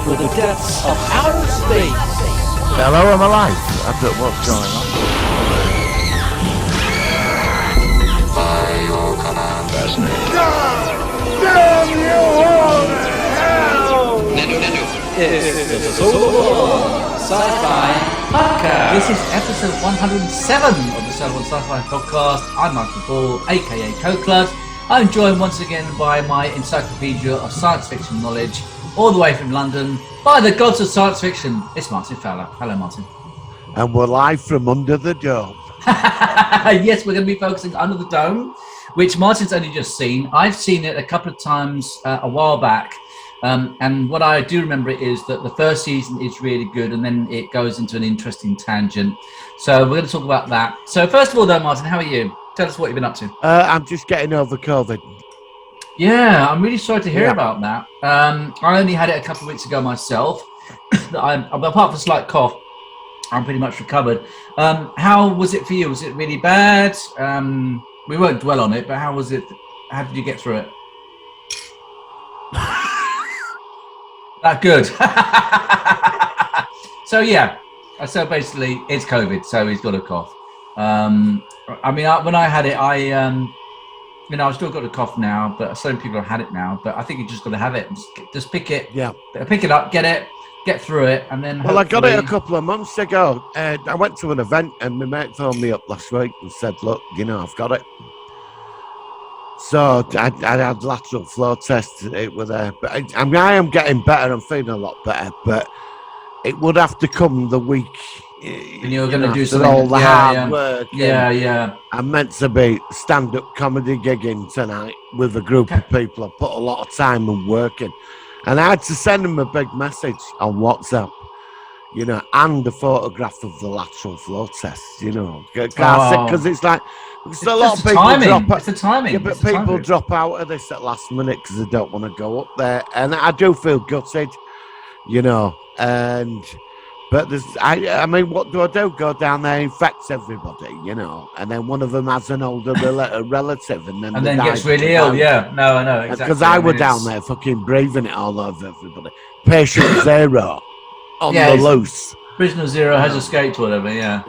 for the depths of outer space. Hello, I'm alive. I don't know what's going on. By your command, fascinating. Damn you all to hell! It's the Solo Sci-Fi Podcast. This is episode 107 of the Sci-Fi Sci-Fi Podcast. I'm Michael Ball, aka Coklud. I'm joined once again by my encyclopedia of science fiction knowledge, all the way from London, by the gods of science fiction. It's Martin Fowler. Hello, Martin. And we're live from under the dome. Yes, we're going to be focusing Under the Dome, which Martin's only just seen. I've seen it a couple of times a while back. And what I do remember is that the first season is really good, and then it goes into an interesting tangent. So we're going to talk about that. So first of all, though, Martin, how are you? Tell us what you've been up to. I'm just getting over COVID. Yeah, I'm really sorry to hear about that. I only had it a couple of weeks ago myself. Apart from a slight cough, I'm pretty much recovered. How was it for you? Was it really bad? We won't dwell on it, but how was it? How did you get through it? That good. So basically it's COVID, so he's got a cough. When I had it, I've still got a cough now, but some people have had it now, but I think you just got to have it. Just pick it. Yeah. Pick it up, get through it, and then Well, I got it a couple of months ago. I went to an event and my mate phoned me up last week and said, look, I've got it. So I had lateral flow tests. It was there, but I am getting better. I'm feeling a lot better, but it would have to come the week. And you're going to do something. All the hard work. Yeah. I'm meant to be stand-up comedy gigging tonight with a group of people. I put a lot of time and work in, and I had to send them a big message on WhatsApp. And a photograph of the lateral flow test. Because it's like. Because a lot of people drop out. It's the timing. Yeah, but people drop out of this at last minute because they don't want to go up there, and I do feel gutted, But what do I do? Go down there, infect everybody, and then one of them has an older relative, and then gets really ill. Yeah, no, I know exactly. Because I were down there, fucking breathing it all over everybody. Patient zero on the loose. Prisoner Zero has escaped, whatever. Yeah.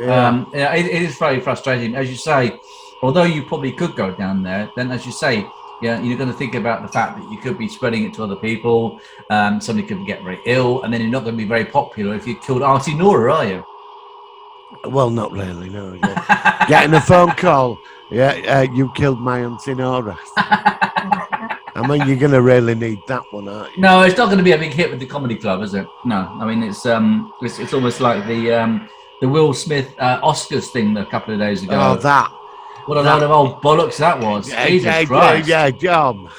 It is very frustrating, as you say. Although you probably could go down there, then as you say, you're going to think about the fact that you could be spreading it to other people. Somebody could get very ill, and then you're not going to be very popular if you killed Auntie Nora, are you? Well, not really, no. Yeah. Getting a phone call, you killed my Auntie Nora. You're going to really need that one, aren't you? No, it's not going to be a big hit with the comedy club, is it? No, it's almost like the Will Smith Oscars thing a couple of days ago. Oh, that. What a load of old bollocks that was. Jesus Christ. Yeah. God,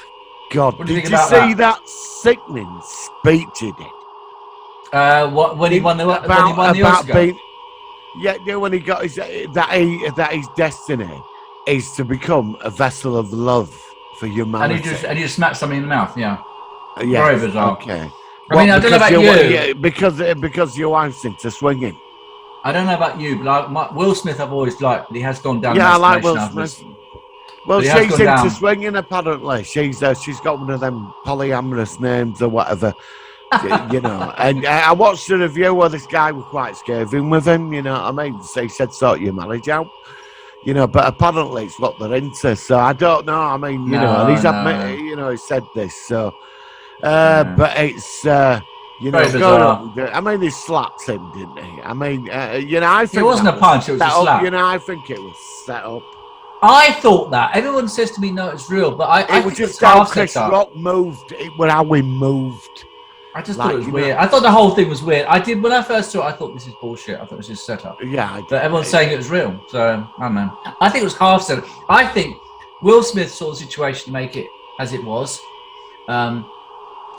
did you see that sickening speech he did? When he won the Oscar? When he got that his destiny is to become a vessel of love for humanity. And he just smacked something in the mouth, yeah. Yeah. Very bizarre. Okay. I don't know about you. Yeah, because your wife's into swinging. I don't know about you, but Will Smith I've always liked, but he has gone down. Yeah, I like Will Smith. Well, she's into down. swinging, apparently. She's got one of them polyamorous names or whatever, And I watched the review where this guy was quite scathing with him, So he said, sort your marriage out. But apparently it's what they're into. So I don't know. And he's admitted, he said this. So, but it's... he slapped him, didn't he? I think it wasn't a punch; it was a slap. I think it was set up. I thought that. Everyone says to me, "No, it's real," but I was think just how Chris Rock moved. It was how we moved. I just thought it was weird. I thought the whole thing was weird. When I first saw it, I thought this is bullshit. I thought it was just set up. Yeah, but everyone's saying it was real, so I don't know. I think it was half set up. I think Will Smith saw the situation to make it as it was.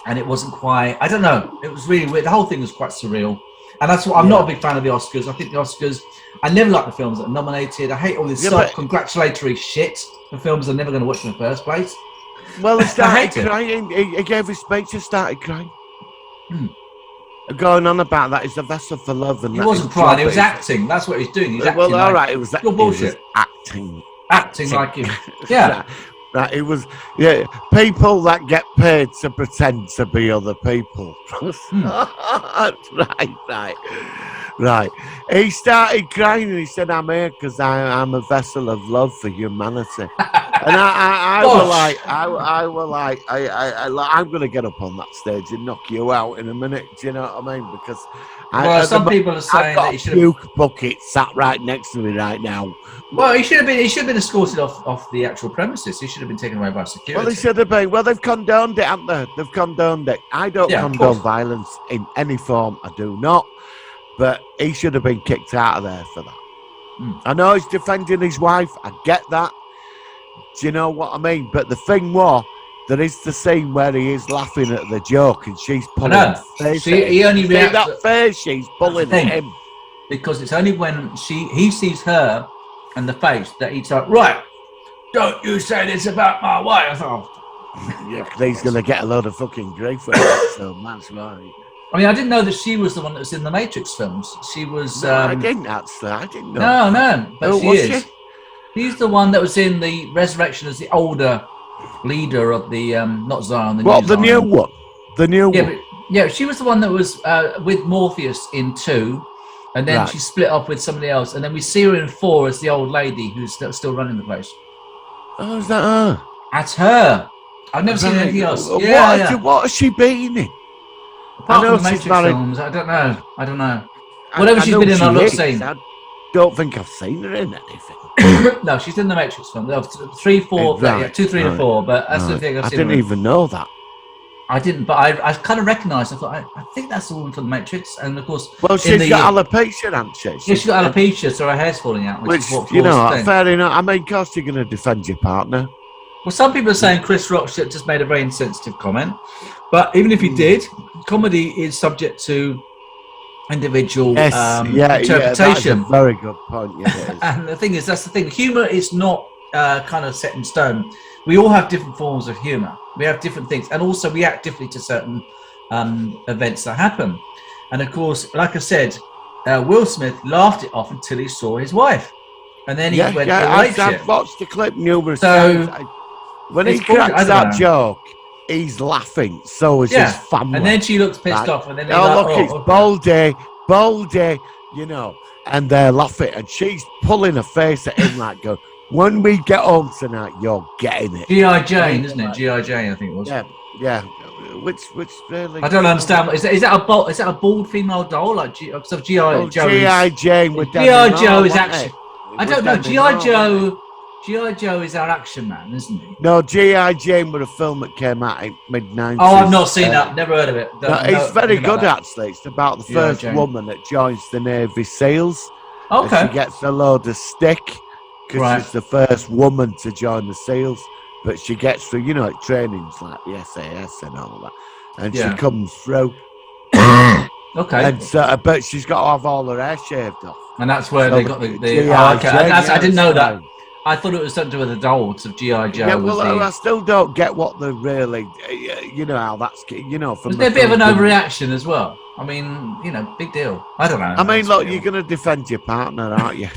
And it wasn't quite, I don't know, it was really weird. The whole thing was quite surreal. And that's what, I'm not a big fan of the Oscars. I think the Oscars, I never like the films that are nominated. I hate all this self-congratulatory shit for films I'm never going to watch in the first place. Well, he started crying. He gave his speech and started crying. Going on about that, he's a vessel for love. And he wasn't crying, he was acting. That's what he's doing. He's acting. Well, all right, it was bullshit. Acting like him. Yeah. Right, it was people that get paid to pretend to be other people. Right. He started crying and he said, "I'm here because I'm a vessel of love for humanity." And I was like, I'm gonna get up on that stage and knock you out in a minute. Do you know what I mean? Because some people are saying I've got that he a should have. puke bucket sat right next to me right now. Well, he should have been. He should have been escorted off the actual premises. He should have been taken away by security. Well, they should have been. Well, they've condoned it, haven't they? They've condoned it. I don't Yeah, of condone course. violence in any form. I do not. But he should have been kicked out of there for that. I know he's defending his wife. I get that. Do you know what I mean? But the thing was, there is the scene where he is laughing at the joke and she's pulling his face. He only See reacts that face she's pulling at him. because it's only when he sees her and the face that he's like, right, don't you say this about my wife. Yeah, 'cause he's going to get a load of fucking grief with it, so that's right. I mean, I didn't know that she was the one that was in the Matrix films. She was. No, I didn't actually. I didn't know. No, but Who she was is. she? She's the one that was in the Resurrection as the older leader of the not Zion. The What, new the Zion. new one? The new Yeah, one? but, yeah, she was the one that was with Morpheus in 2, and then Right. she split off with somebody else, and then we see her in 4 as the old lady who's still running the place. Oh, is that her? That's her. I've never seen anything else. What, Yeah. what has she been in? Apart know from the she's Matrix married- films, I don't know. Whatever I she's know been in, she I've not is. seen. I don't think I've seen her in anything. No, she's in the Matrix film. 3, 4, Right, yeah, 2, 3, and right, 4. But that's the Right. thing I've I seen. didn't her in. even know that. I didn't, but I kind of recognised. I thought I think that's the woman from the Matrix, and of course, Well, in she's the, got alopecia, hasn't she? yeah, she's got alopecia, so her hair's falling out. Which, Which, is what you know, caused the thing. fair enough. I mean, of course you're going to defend your partner. Well, some people are saying Chris Rock just made a very insensitive comment, but even if he did, comedy is subject to individual Yes, interpretation. that's a very good point. Yeah, it is. And the thing is, that's the thing. Humour is not kind of set in stone. We all have different forms of humour. We have different things, and also we act differently to certain events that happen. And of course, like I said, Will Smith laughed it off until he saw his wife, and then he went for rape I've shit. watched the clip numerous So, times. When he it's bullshit, I cracks don't that know. joke, he's laughing. So is his family. And then she looks pissed Right. off, and then he's Oh, like, look, oh, it's okay. Baldy, you know, and they're laughing, and she's pulling her face at him like, "Go, when we get home tonight, you're getting it." G.I. Jane, isn't it? G.I. Jane, I think it was. Yeah. Which really? I don't understand. Is that a bald female doll like G.I. Joe? G.I. Jane with G.I. Demi Joe Moore, is wasn't actually. it? I With don't know. Demi G.I. Moore, Joe. wasn't it? G.I. Joe is our action man, isn't he? No, G.I. Jane was a film that came out in mid-90s. Oh, I've not seen that. Never heard of it. No, it's very nothing about good, that. actually. It's about the G.I. first Jane. woman that joins the Navy SEALs. And Okay. she gets a load of stick because Right. she's the first woman to join the SEALs. But she gets through, you know, like trainings like the SAS and all that. And Yeah. she comes through. Okay. And so, but she's got to have all her hair shaved off. And that's where So they got the G.I. okay. Jane, I didn't know that. fine. I thought it was something to do with the dolls of G.I. Joe. Yeah, was well, the- I still don't get what the really, you know, how that's, you know, from was the there a bit of an film. overreaction as well? I mean, you know, big deal. I don't know. I mean, It's look, real. you're going to defend your partner, aren't you?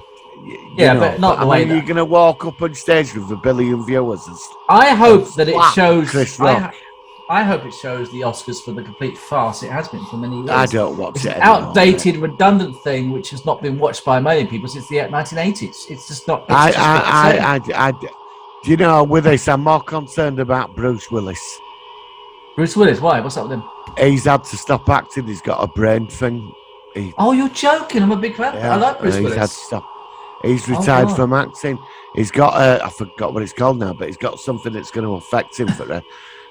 Yeah, but not the I way mean, that- you're going to walk up on stage with 1 billion viewers and I hope that it slap shows. Chris Rock. I hope it shows the Oscars for the complete farce it has been for many years. I don't watch It's it an anymore, outdated, redundant thing which has not been watched by many people since the 1980s. It's just not. It's just not the same. Do you know, with this, I'm more concerned about Bruce Willis. Bruce Willis, why? What's up with him? He's had to stop acting. He's got a brain thing. Oh, you're joking! I'm a big fan. I like Bruce he's Willis. had to stop. He's retired God. from acting. He's got I forgot what it's called now, but he's got something that's going to affect him for it.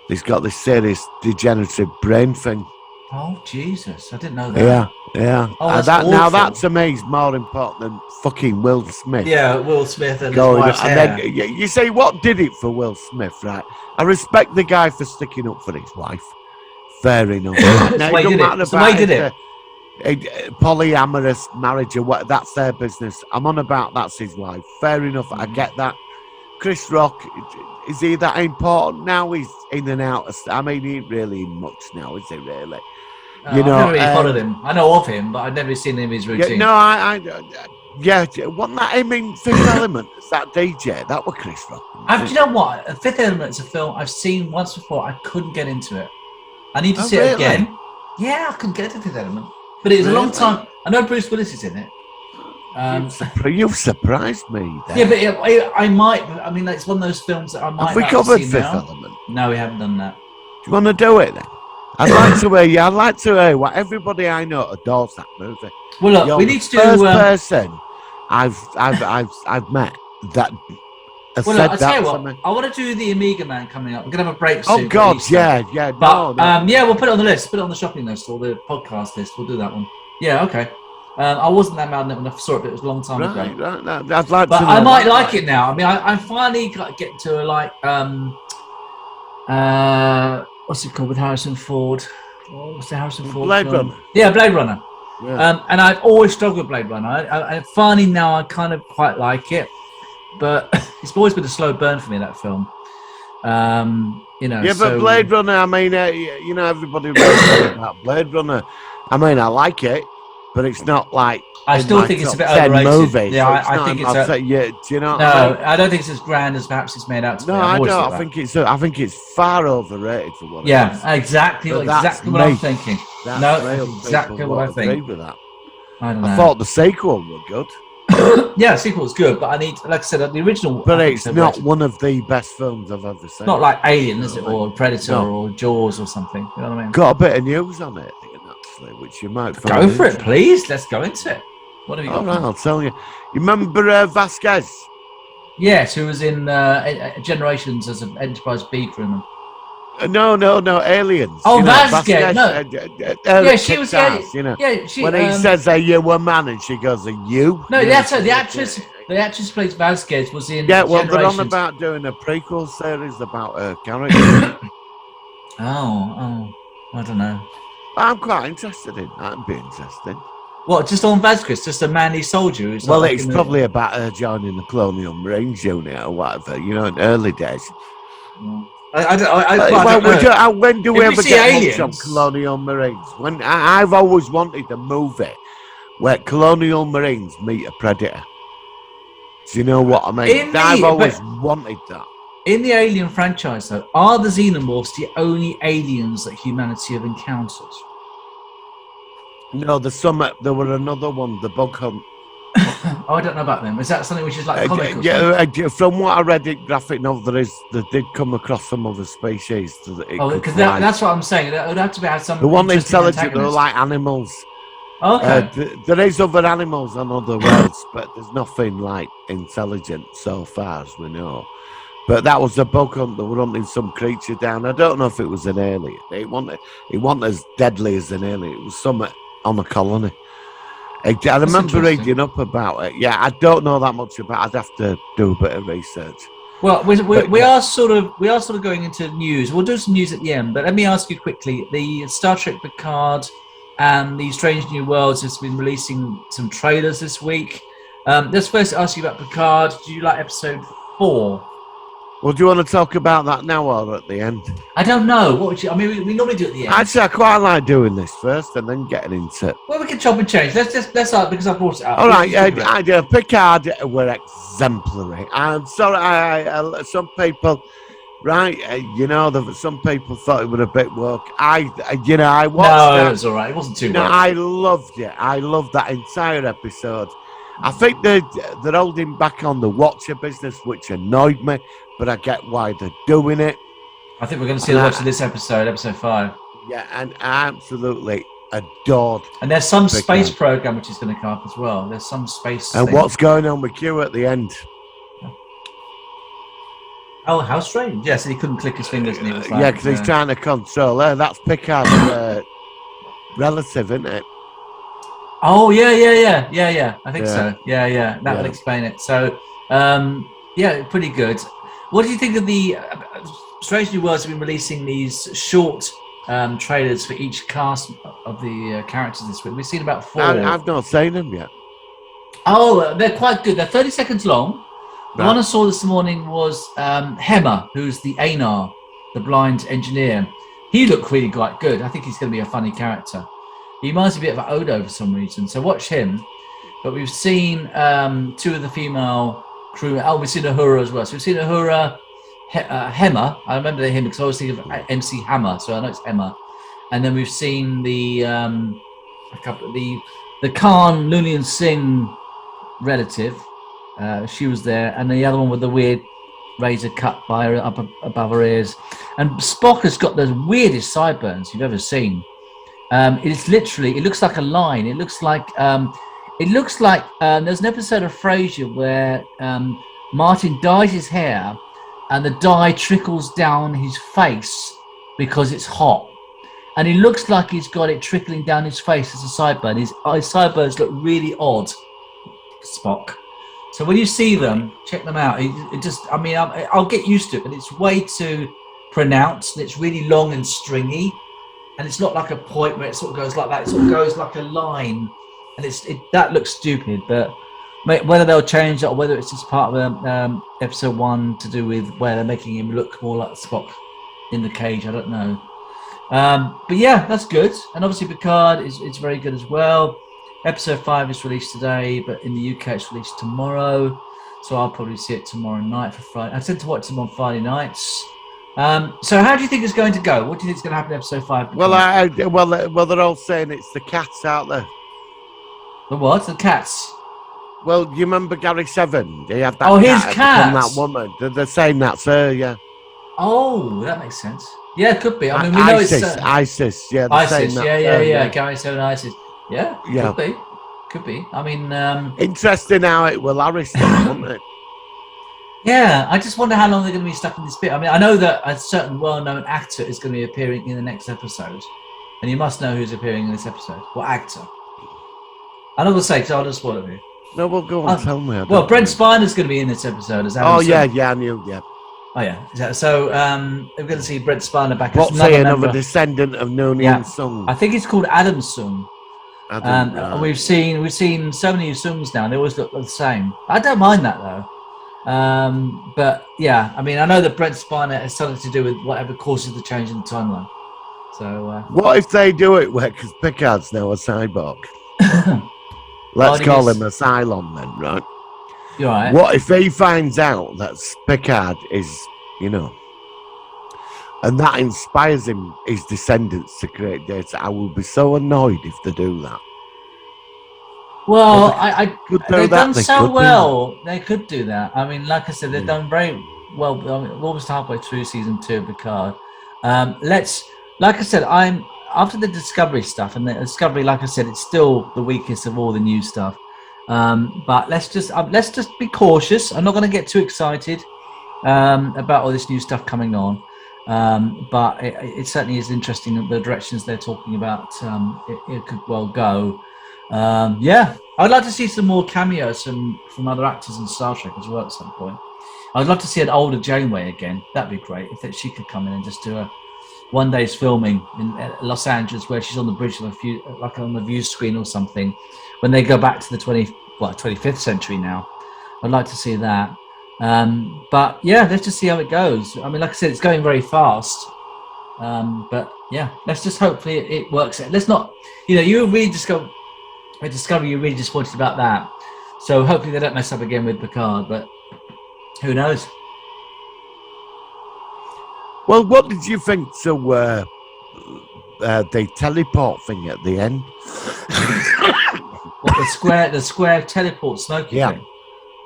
He's got this serious degenerative brain thing. Oh Jesus! I didn't know that. Yeah. Oh, that's Now awful. that to me is more important than fucking Will Smith. Yeah, Will Smith and his Going, wife's and hair. then you say what did it for Will Smith, right? I respect the guy for sticking up for his wife. Fair enough. Now, why he it did don't it. matter It's the way he about did it. polyamorous marriage or what, that's their business. I'm on about that's his wife. Fair enough, I get that. Chris Rock, is he that important now? He's in and out of, I mean, he ain't really in much now, is he really? I've never really followed him. I know of him, but I've never seen him in his routine. Yeah, wasn't that him in Fifth Element? It's that DJ. That was Chris Rock. Do you know what? Fifth Element is a film I've seen once before. I couldn't get into it. I need to see it again. Yeah, I couldn't get into Fifth Element, but it was a long time. I know Bruce Willis is in it. You've surprised me there. Yeah, but I might. I mean, it's one of those films that I might. Have we covered Fifth Element? No, we haven't done that. Do you want to do it then? I'd like to hear you. I'd like to hear what everybody I know adores that movie. Well, look, You're we need to do. First person I've met that. Well, look, I tell you what, I want to do the Amiga Man coming up. We're gonna have a break soon. Oh God, yeah. But yeah, we'll put it on the list. Put it on the shopping list or the podcast list. We'll do that one. Yeah, okay. I wasn't that mad when I saw it, but it was a long time ago. Right. I'd like but to know I might like it now. I mean, I finally get to what's it called with Harrison Ford? What's the Harrison Ford? Blade Runner. Yeah, Blade Runner. Yeah. And I've always struggled with Blade Runner. I finally now I kind of quite like it, but it's always been a slow burn for me, that film. Yeah, but Blade Runner. I mean, everybody knows about Blade Runner. I mean, I like it, but it's not like I still think it's a bit overrated. Movies, yeah, so I think it's. Do you know? No, I mean? I don't think it's as grand as perhaps it's made out to be. No, I don't. I think it's far overrated for what. Yeah, it is. exactly what I'm thinking. That's exactly what I think. With that. I don't know. I thought the sequel were good. Yeah, the sequel's good, but I need, like I said, the original. But it's not one of the best films I've ever seen. Not like Alien, is it, or Predator, or Jaws, or something? You know what I mean? Got a bit of news on it, actually, which you might find. Go for it, please. Let's go into it. What have you got? All right, I'll tell you. You remember Vasquez? Yes, who was in Generations as an Enterprise B crewman. No, aliens. Oh, Vasquez. No. Yeah, she was. Yeah, she. When he says, "Are you a man?" and she goes, "Are you?" No, that's the actress. The actress who plays Vasquez was in. Yeah, well, they're on Generations. about doing a prequel series about her character. Oh, I don't know. I'm quite interested in that. I'd be interested. What, just on Vasquez, just a manly soldier? Who's Well, like it's probably about her joining the Colonial Marines unit or whatever, in early days. I don't know. When do we If ever see get aliens, on Colonial Marines? When I've always wanted a movie where Colonial Marines meet a predator. Do you know what I mean? I've always wanted that. In the Alien franchise, though, are the Xenomorphs the only aliens that humanity have encountered? No, there were another one, the Bug Hunt. Oh, I don't know about them. Is that something which is like comic or something? From what I read in graphic novel, they did come across some other species. Because that's what I'm saying. It would have to have some. The one intelligent, they're like animals. Okay. There is other animals on other worlds, but there's nothing like intelligent so far as we know. But that was the Bug Hunt. They were hunting some creature down. I don't know if it was an alien. It wasn't as deadly as an alien. It was something on a colony. I remember reading up about it. Yeah, I don't know that much about it. I'd have to do a bit of research. Well, we are sort of going into news. We'll do some news at the end, but let me ask you quickly: the Star Trek Picard and the Strange New Worlds has been releasing some trailers this week. Let's first ask you about Picard. Did you like episode 4? Well, do you want to talk about that now or at the end? I don't know. What would you? I mean, we normally do it at the end. Actually, I quite like doing this first and then getting into it. Well, we can chop and change. Let's start because I brought it up. All right, Picard were exemplary. I'm sorry, some people, right? Some people thought it was a bit woke. I watched it. No, it was all right. It wasn't too woke. No, I loved it. I loved that entire episode. I think they're holding back on the Watcher business, which annoyed me, but I get why they're doing it. I think we're going to see the Watcher this episode 5. Yeah, and I absolutely adored. And there's some space program which is going to come up as well. There's some space. And what's going on with Q at the end? Oh, how strange! Yes, he couldn't click his fingers, and he was like, because he's trying to control her. That's Picard's relative, isn't it? Oh yeah. I think so. Yeah. That would explain it. So, pretty good. What do you think of the Strange New Worlds have been releasing these short trailers for each cast of the characters this week? We've seen about 4. I've not seen them yet. Oh, they're quite good. They're 30 seconds long. The one I saw this morning was Hemmer, who's the Anar, the blind engineer. He looked really quite good. I think he's going to be a funny character. He reminds me a bit of Odo for some reason, so watch him. But we've seen 2 of the female crew. Oh, we've seen Uhura as well. So we've seen Uhura, Hema. I remember him because I always think of MC Hammer, so I know it's Hema. And then we've seen the Khan Lunian Singh relative. She was there, and the other one with the weird razor cut by her up above her ears. And Spock has got the weirdest sideburns you've ever seen. It's literally, it looks like a line. It looks like there's an episode of Frasier where Martin dyes his hair and the dye trickles down his face because it's hot. And he looks like he's got it trickling down his face as a sideburn. His sideburns look really odd, Spock. So when you see them, check them out. I'll get used to it, but it's way too pronounced. And it's really long and stringy. And it's not like a point where it sort of goes like that. It sort of goes like a line. And that looks stupid. But whether they'll change it or whether it's just part of episode 1 to do with where they're making him look more like Spock in the cage, I don't know. But yeah, that's good. And obviously Picard is very good as well. Episode 5 is released today, but in the UK it's released tomorrow. So I'll probably see it tomorrow night for Friday. I tend to watch them on Friday nights. So how do you think it's going to go? What do you think is going to happen in episode 5? Well, they're all saying it's the cats out there. The what? The cats? Well, you remember Gary Seven? He had that his cat cat. that woman. They're saying that's her, yeah. Oh, that makes sense. Yeah, it could be. I mean, we know ISIS, it's ISIS, yeah. ISIS, yeah. Gary 7 ISIS. Yeah, could be. I mean, interesting how it will Harris, won't it? Yeah, I just wonder how long they're going to be stuck in this bit. I mean, I know that a certain well-known actor is going to be appearing in the next episode, and you must know who's appearing in this episode. What actor? I'm not going to say because I'll just spoil it for you. No, we'll go and tell me. Well, Brent Spiner's going to be in this episode as Adam Sung. Yeah, I knew, yeah. Oh, yeah. So we're going to see Brent Spiner back What's as another descendant of Noonien Sung? I think it's called Adam Sung. Right. We've seen so many Sungs now. They always look the same. I don't mind that though. But yeah, I mean, I know that Brent Spiner has something to do with whatever causes the change in the timeline. So what if they do it where, because Picard's now a cyborg? Let's call him a Cylon then, right? You're right. What if he finds out that Picard is, and that inspires his descendants to create data? I will be so annoyed if they do that. Well, they've done so well. They could do that. I mean, like I said, they've done very well. I mean, we're almost halfway through season 2 of Picard. Like I said, I'm after the Discovery stuff, and the Discovery, like I said, it's still the weakest of all the new stuff. But let's just be cautious. I'm not going to get too excited about all this new stuff coming on. But it certainly is interesting that the directions they're talking about. It could well go. Yeah, I'd like to see some more cameos from other actors in Star Trek as well at some point. I'd love to see an older Janeway again. That'd be great if she could come in and just do a one day's filming in Los Angeles where she's on the bridge of like on the view screen or something. When they go back to the 25th century now, I'd like to see that. But yeah, let's just see how it goes. I mean, like I said, it's going very fast. But yeah, let's just hopefully it works. Let's not, you really discover you're really disappointed about that. So hopefully they don't mess up again with Picard, but who knows? Well, what did you think to the teleport thing at the end? What, the square teleport Smoky thing?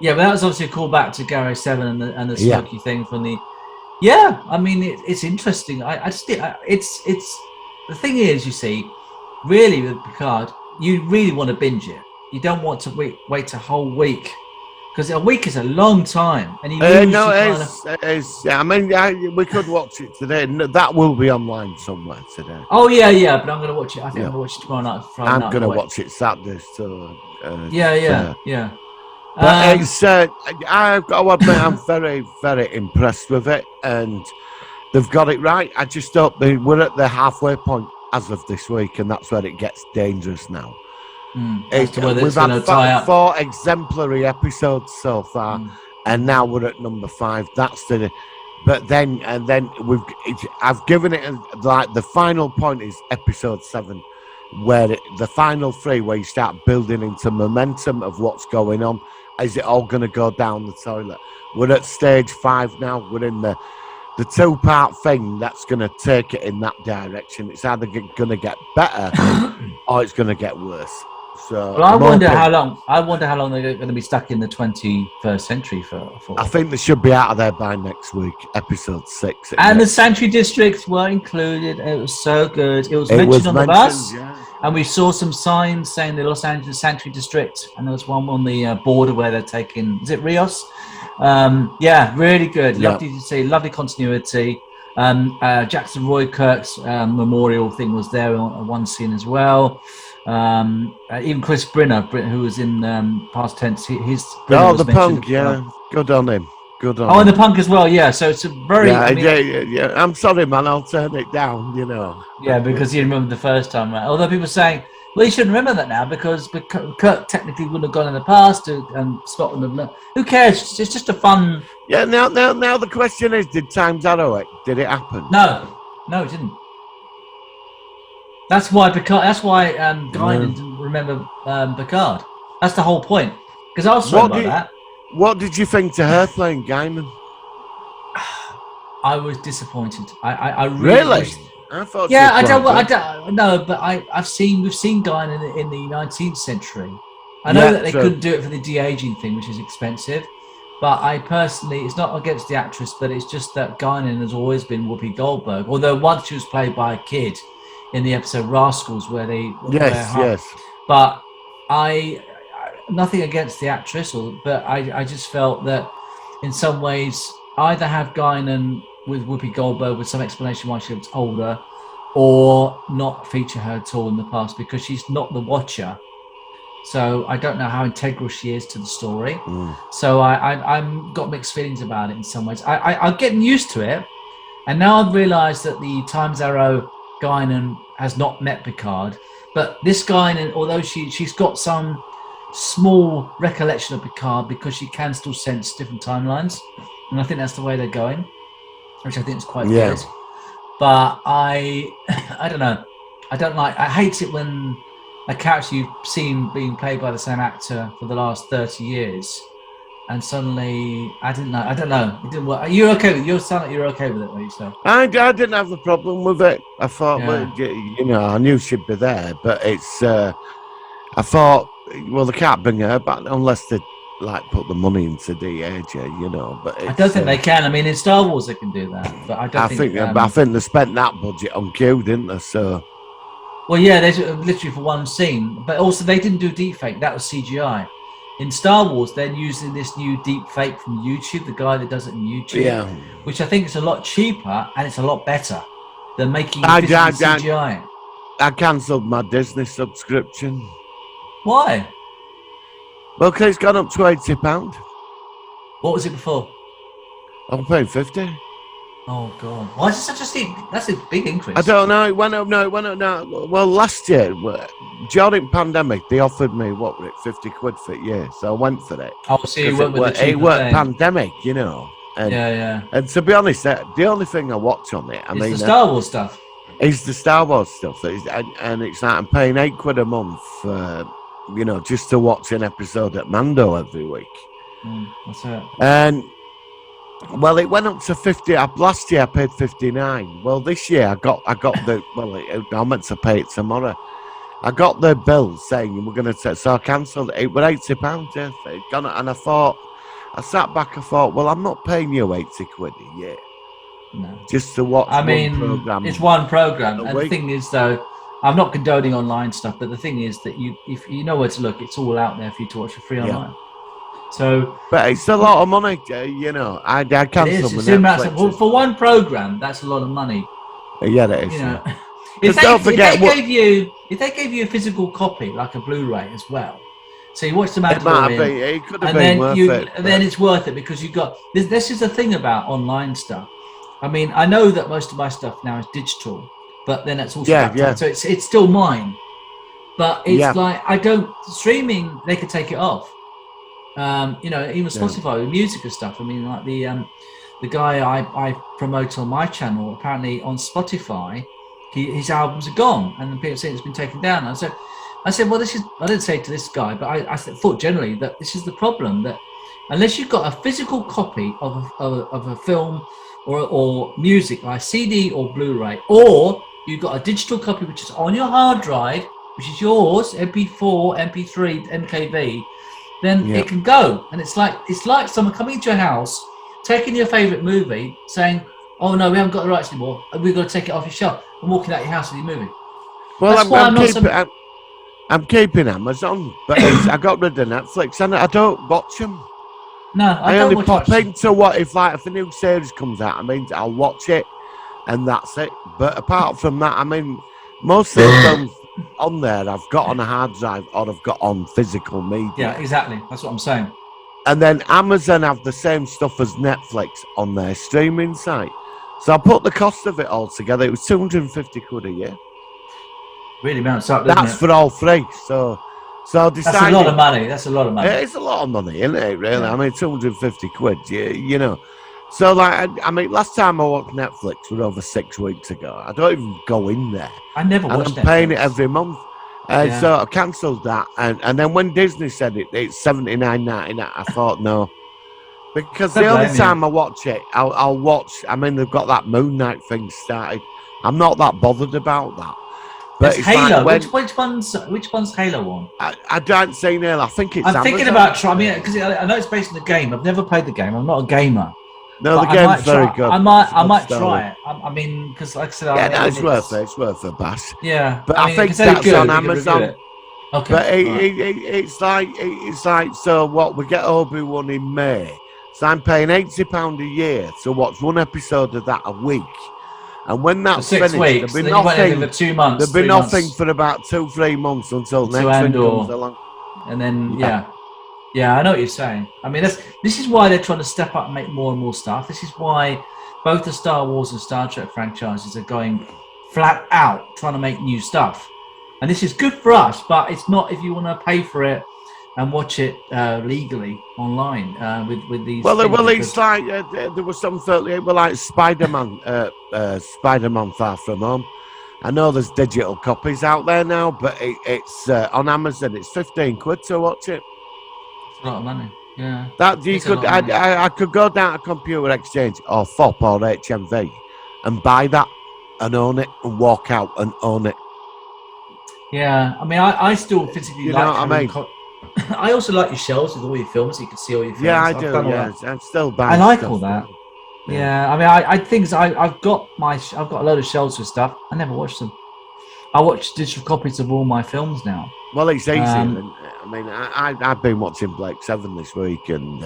Yeah, but that was obviously a callback to Gary 7 and the Smoky thing from the... Yeah, I mean, it's interesting. It's the thing is, you see, really with Picard, you really want to binge it. You don't want to wait a whole week. Because a week is a long time, and it is. I mean, we could watch it today. That will be online somewhere today. Oh yeah. But I'm going to watch it. I think I'm going to watch it tomorrow night. Friday night. I'm going to watch it Saturday. So. Yeah. But it's. I've got to admit, I'm very, very impressed with it, and they've got it right. I just thought we're at the halfway point as of this week, and that's where it gets dangerous now. We've had 4 exemplary episodes so far, and now we're at number 5. But then I've given it like the final point is episode 7, where the final 3, where you start building into momentum of what's going on, is it all going to go down the toilet? We're at stage 5 now. We're in the 2-part thing that's going to take it in that direction. It's either going to get better or it's going to get worse. So Well, I wonder how long they're going to be stuck in the 21st century for. I think they should be out of there by next week, episode 6. And the Sanctuary Districts were included. It was so good. It was mentioned on the bus, and we saw some signs saying the Los Angeles Sanctuary District, and there was one on the border where they're taking. Is it Rios? Yeah, really good. Lovely to see. Lovely continuity. Jackson Roy Kirk's memorial thing was there on one scene as well. Even Chris Brinner, who was in past tense, his the punk, good on him. Good on. Oh, and the punk as well, yeah. So it's a very. Yeah. I'm sorry, man. I'll turn it down. Yeah, because you remember the first time, right? Although people are saying, well, you should remember that now because Kirk technically wouldn't have gone in the past, and Scott wouldn't have. Who cares? It's just a fun. Yeah. Now the question is, did Times Arrow it? Did it happen? No, it didn't. That's why Guinan didn't remember Picard. That's the whole point. Because I was sorry about that. What did you think to her playing Guinan? I was disappointed. I really. Wished... I thought. Yeah, I don't know, but we've seen Guinan in the 19th century. I know that they couldn't do it for the de-aging thing, which is expensive. But I personally, it's not against the actress, but it's just that Guinan has always been Whoopi Goldberg. Although once she was played by a kid in the episode Rascals, where they yes. But I nothing against the actress, but I just felt that in some ways either have Guinan with Whoopi Goldberg with some explanation why she looks older, or not feature her at all in the past because she's not the Watcher. So I don't know how integral she is to the story. So I'm got mixed feelings about it in some ways. I'm getting used to it, and now I've realised that the Times Arrow Guinan has not met Picard, but this Guinan, although she's got some small recollection of Picard because she can still sense different timelines, and I think that's the way they're going, which I think is quite good. But I don't know. I hate it when a character you've seen being played by the same actor for the last 30 years, and suddenly I don't know. It didn't work. Are you okay with it? You sound like you're okay with it, what you say. I didn't have a problem with it. I thought, I knew she'd be there, but it's. I thought, well, they can't bring her back unless they put the money into de-age her, But I don't think they can. I mean, in Star Wars they can do that, but I don't think. I think they spent that budget on Q, didn't they? So. Well, yeah, there's literally for one scene, but also they didn't do deepfake. That was CGI. In Star Wars, they're using this new deepfake from YouTube, the guy that does it on YouTube, which I think is a lot cheaper and it's a lot better than making CGI. I cancelled my Disney subscription. Why? Well, because it's gone up to £80. What was it before? I'm paying 50. Oh God! Why is it such a steep? That's a big increase. I don't know. It went up. No, it went up. No. Well, last year, during pandemic, they offered me £50 for a year, so I went for it. Oh, so you went with the cheaper it worked thing. Pandemic, And, And to be honest, the only thing I watch on it, it's the Star Wars stuff. Is the Star Wars stuff, and it's like I'm paying £8 a month, just to watch an episode at Mando every week. That's it. And. Well, it went up to 50. Last year I paid 59. Well, this year I got the. Well, I'm meant to pay it tomorrow. I got the bill saying we're going to. So I cancelled it. It was £80. Yeah, it gone, and I sat back. I thought, well, I'm not paying you £80 a year. No. Just to watch. One program. It's one program, and the thing is, though, I'm not condoning online stuff, but the thing is that if you know where to look, it's all out there for you to watch for free online. So, but it's a lot of money, I cancelled Netflix. For one program, that's a lot of money. Yeah, it is. If they gave you a physical copy, like a Blu-ray as well, so you watch the Mandalorian, it could have been worth it. And then it's worth it because you got this is the thing about online stuff. I mean, I know that most of my stuff now is digital, but then it's also so it's still mine. But it's like streaming. They could take it off. Even Spotify with music and stuff. I mean, like the guy I promote on my channel, apparently on Spotify, his albums are gone, and people say it's been taken down. And so I said, well, I didn't say it to this guy, but I thought generally that this is the problem, that unless you've got a physical copy of a film or music, like CD or Blu-ray, or you've got a digital copy which is on your hard drive, which is yours, MP4, MP3, MKV, then it can go. And it's like someone coming into your house, taking your favourite movie, saying, oh no, we haven't got the rights anymore, we've got to take it off your shelf, and walking out your house with your movie. Well, I'm keeping Amazon, but I got rid of Netflix, and I don't watch them. No, I only don't pop watch into if a new series comes out. I mean, I'll watch it, and that's it. But apart from that, I mean, most of the films on there I've got on a hard drive or I've got on physical media. Yeah, exactly. That's what I'm saying. And then Amazon have the same stuff as Netflix on their streaming site. So I put the cost of it all together. It was £250 a year. Really mounts up, doesn't That's it? for all free. So I decided. That's a lot of money. That's a lot of money. It's a lot of money, isn't it? Really? Yeah. I mean, £250. You know. So I mean, last time I watched Netflix was over 6 weeks ago. I don't even go in there. I never watched And I'm paying it Netflix. every month. So I cancelled that, and then when Disney said it's $79.99, I thought no, because the only time I watch it, I'll watch. I mean, they've got that Moon Knight thing started. I'm not that bothered about that. But It's it's Halo. like Which one's Halo on? I don't say Halo. I think it's. I'm thinking Amazon. about trying. I mean, because I know it's based on the game. I've never played the game. I'm not a gamer. No, the But game's very good. I might try it. I mean, because like I said, Yeah, no, it's worth it. It's worth a bash. Yeah, But I I mean, think if it's any that's good, on we can review Amazon. it. Okay. But right. it's like so. What we get Obi-Wan in May, so I'm paying £80 a year to watch one episode of that a week. And when that's For 6 finished, weeks, there'll be then you went nothing. over 2 months. There'll be 3 nothing months, for about 2-3 months until To next thing Andor. comes along. and then yeah, I know what you're saying. I mean, this is why they're trying to step up and make more and more stuff. This is why both the Star Wars and Star Trek franchises are going flat out trying to make new stuff. And this is good for us, but it's not if you want to pay for it and watch it legally online with these. Well, things, it's like there was some 38. Well, like Spider-Man, Spider-Man Far From Home. I know there's digital copies out there now, but it's on Amazon. It's £15 to watch it. it's a lot of money. Yeah. That you It's a could, lot of money. I could go down to Computer Exchange or FOP or HMV and buy that and own it and walk out and own it. Yeah, I mean, I still physically You like know what I having mean? I also like your shelves with all your films, so you can see all your films. Yeah, I I've do. done all Yeah, that. I'm still buying. I like stuff all that. now. Yeah, I mean, I think I've got a load of shelves with stuff. I never watched them. I watch digital copies of all my films now. Well, it's easy. Um, I mean, I've been watching Blake 7 this week, and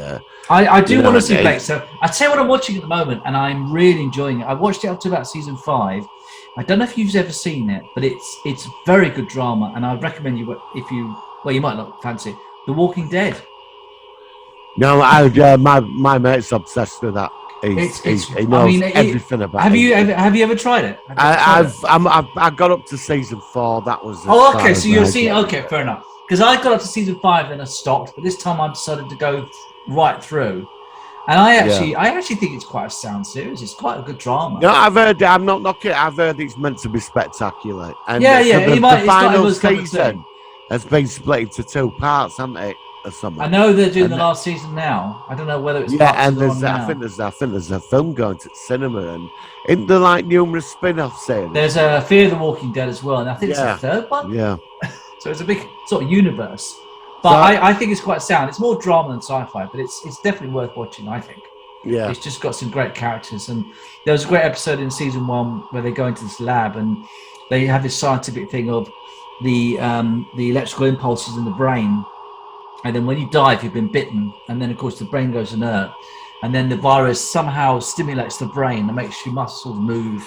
I do You want know, to see it- Blake. So I tell you what I'm watching at the moment, and I'm really enjoying it. I watched it up to about season 5. I don't know if you've ever seen it, but it's very good drama, and I'd recommend you if you you might not fancy it. The Walking Dead. no, my mate's obsessed with that. He knows everything about. Have you it. ever tried it? Have you ever tried it? I got up to season 4. That was. Oh, okay. So you're seeing. Okay, fair enough. Because I got up to season 5, then I stopped. But this time I decided to go right through, and I actually think it's quite a sound series. It's quite a good drama. No, I've heard. I'm not knocking it. I've heard it's meant to be spectacular. And Yeah. The It's not final everyone's cup of tea. season has been split into 2 parts, hasn't it, or something? I know they're doing And the last season now. I don't know whether it's Yeah, part and two or there's now. I think there's a film going to the cinema, and isn't there like numerous spin-off series? There's a Fear the Walking Dead as well, and I think Yeah. it's the third one. Yeah. So it's a big sort of universe. But I think it's quite sound. It's more drama than sci-fi, but it's definitely worth watching, I think. Yeah. It's just got some great characters. And there was a great episode in season 1 where they go into this lab and they have this scientific thing of the electrical impulses in the brain. And then when you die, if you've been bitten, and then of course the brain goes inert, and then the virus somehow stimulates the brain and makes your muscles move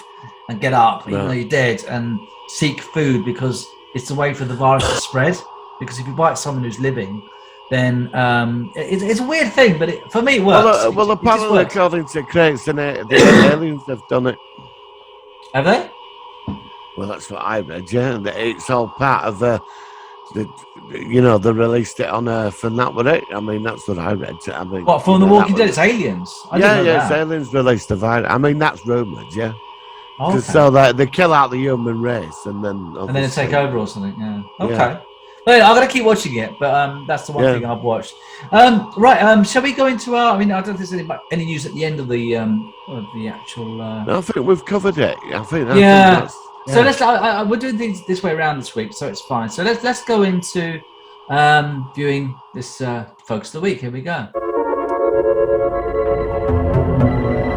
and get up, even though you're dead, and seek food because it's a way for the virus to spread. Because if you bite someone who's living, then it's a weird thing, but for me it works. Well, It just apparently, works. according to Craig's and the aliens have done it. Have they? Well, that's what I read. Yeah, that it's all part of the they released it on Earth, and that was it. I mean, that's what I read. I mean, What, from The Walking Dead? It's aliens. I didn't know It's that. aliens released the virus. I mean, that's rumored. Yeah. Okay. So that they kill out the human race, and then And then they take over or something. Yeah. Okay. Yeah. Well, I'm gonna keep watching it, but that's the one Yeah. thing I've watched. Right, shall we go into our? I mean, I don't think there's any news at the end of the actual. No, I think we've covered it. I think Yeah. that's. So Yeah. we're doing things this way around this week, so it's fine. So let's go into viewing this focus of the week. Here we go.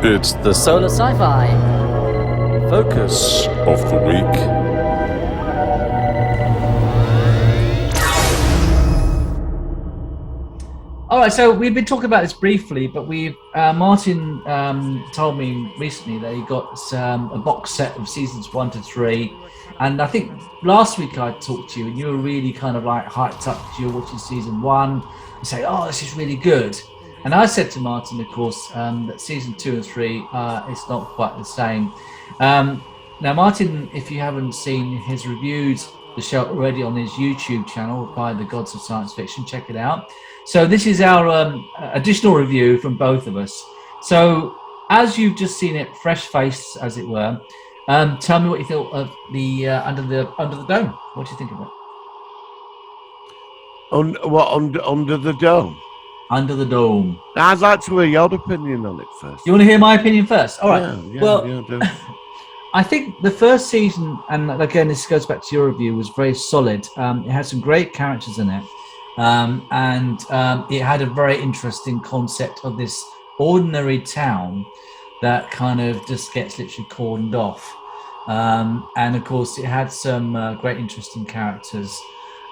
It's the Solar Sci-Fi Focus. of the week. All right, so we've been talking about this briefly, but Martin told me recently that he got a box set of seasons 1 to 3, and I think last week I talked to you, and you were really kind of like hyped up because you were watching season 1. You say, "Oh, this is really good," and I said to Martin, of course, that season 2 and 3 it's not quite the same. Now, Martin, if you haven't seen his reviews, the show already on his YouTube channel by the Gods of Science Fiction, check it out. So this is our additional review from both of us. So as you've just seen it, fresh-faced as it were, tell me what you thought of the Under the Dome. What do you think of it? Under the dome? Under the Dome. I'd like to hear your opinion on it first. You want to hear my opinion first? All right. Yeah, I think the first season, and again, this goes back to your review, was very solid. It had some great characters in it. And it had a very interesting concept of this ordinary town that kind of just gets literally cordoned off. And of course, it had some great, interesting characters.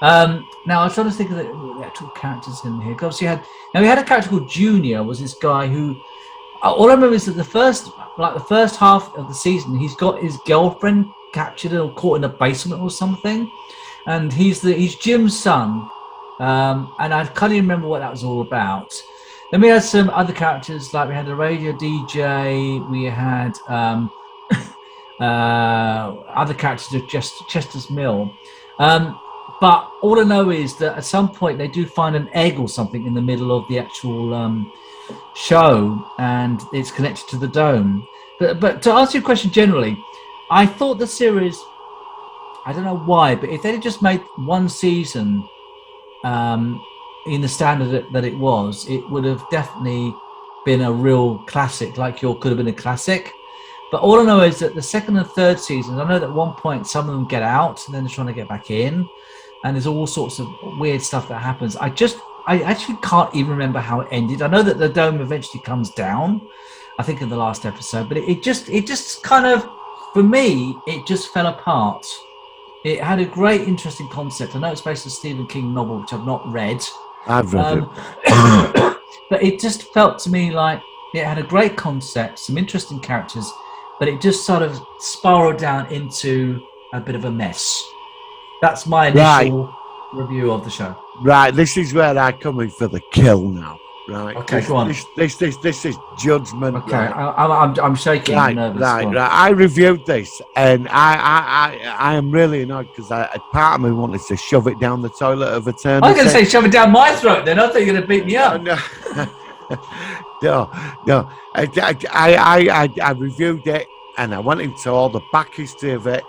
Now, I was trying to think of the actual characters in here. Obviously, we had a character called Junior. Was this guy who? All I remember is that the first half of the season, he's got his girlfriend captured or caught in a basement or something, and he's Jim's son. And I can't even remember what that was all about. Then we had some other characters, like we had the radio DJ, we had other characters of Chester's Mill. But all I know is that at some point they do find an egg or something in the middle of the actual show, and it's connected to the dome. But to answer your question generally, I thought the series, I don't know why, but if they'd just made one season in the standard that it was, it would have definitely been a real classic, like your could have been a classic. But all I know is that the second and third seasons, I know that at one point some of them get out and then they're trying to get back in, and there's all sorts of weird stuff that happens. I actually can't even remember how it ended. I know that the dome eventually comes down, I think in the last episode, but it just kind of, for me, it just fell apart. It had a great, interesting concept. I know it's based on a Stephen King novel, which I've not read. I've read it. But it just felt to me like it had a great concept, some interesting characters, but it just sort of spiraled down into a bit of a mess. That's my initial review of the show. Right, this is where I come in for the kill now. Right. Okay, go on. This is judgment. Okay, right? I'm shaking. Right, nervous. right. I reviewed this, and I am really annoyed because part of me wanted to shove it down the toilet of eternity. I was going to say shove it down my throat. Then I thought you were going to beat me up. No. I reviewed it, and I went into all the back history of it,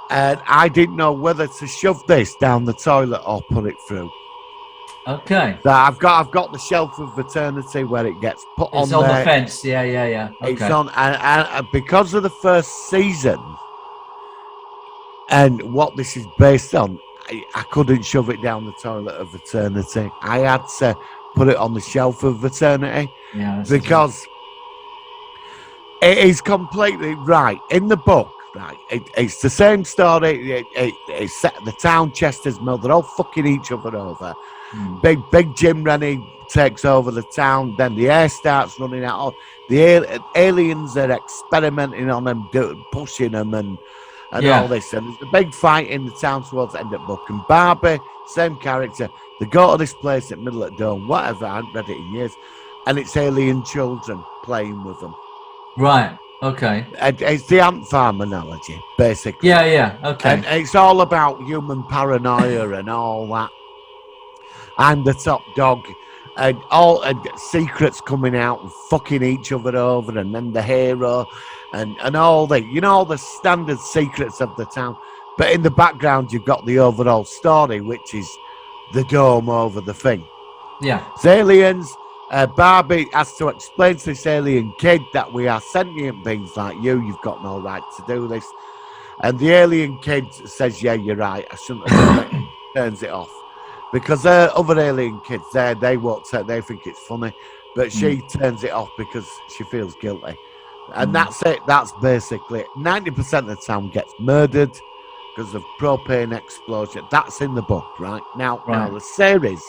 and I didn't know whether to shove this down the toilet or put it through. Okay. So I've got the shelf of eternity where it gets put It's on on there. the fence. Yeah. Okay. It's on, and because of the first season and what this is based on, I couldn't shove it down the toilet of eternity. I had to put it on the shelf of eternity because it is completely right in the book. Right, it's the same story. It's set at the town Chester's Mill. They're all fucking each other over. Big Jim Rennie takes over the town. Then the air starts running out. The aliens are experimenting on them, pushing them, and all this. And there's a big fight in the town towards the end of the book. And Barbie, same character. They go to this place at middle of the dome, whatever. I haven't read it in years, and it's alien children playing with them. Right. Okay. It's the ant farm analogy, basically. Yeah. Okay. And it's all about human paranoia and all that. I'm the top dog, and all secrets coming out and fucking each other over, and then the hero, and all the all the standard secrets of the town. But in the background, you've got the overall story, which is the dome over the thing. Yeah. It's aliens. Barbie has to explain to this alien kid that we are sentient beings like you. You've got no right to do this. And the alien kid says, yeah, you're right. I shouldn't have done it. Turns it off. Because other alien kids, they won't say, they think it's funny. But she turns it off because she feels guilty. And that's it. That's basically it. 90% of the town gets murdered because of propane explosion. That's in the book, right? Now the series,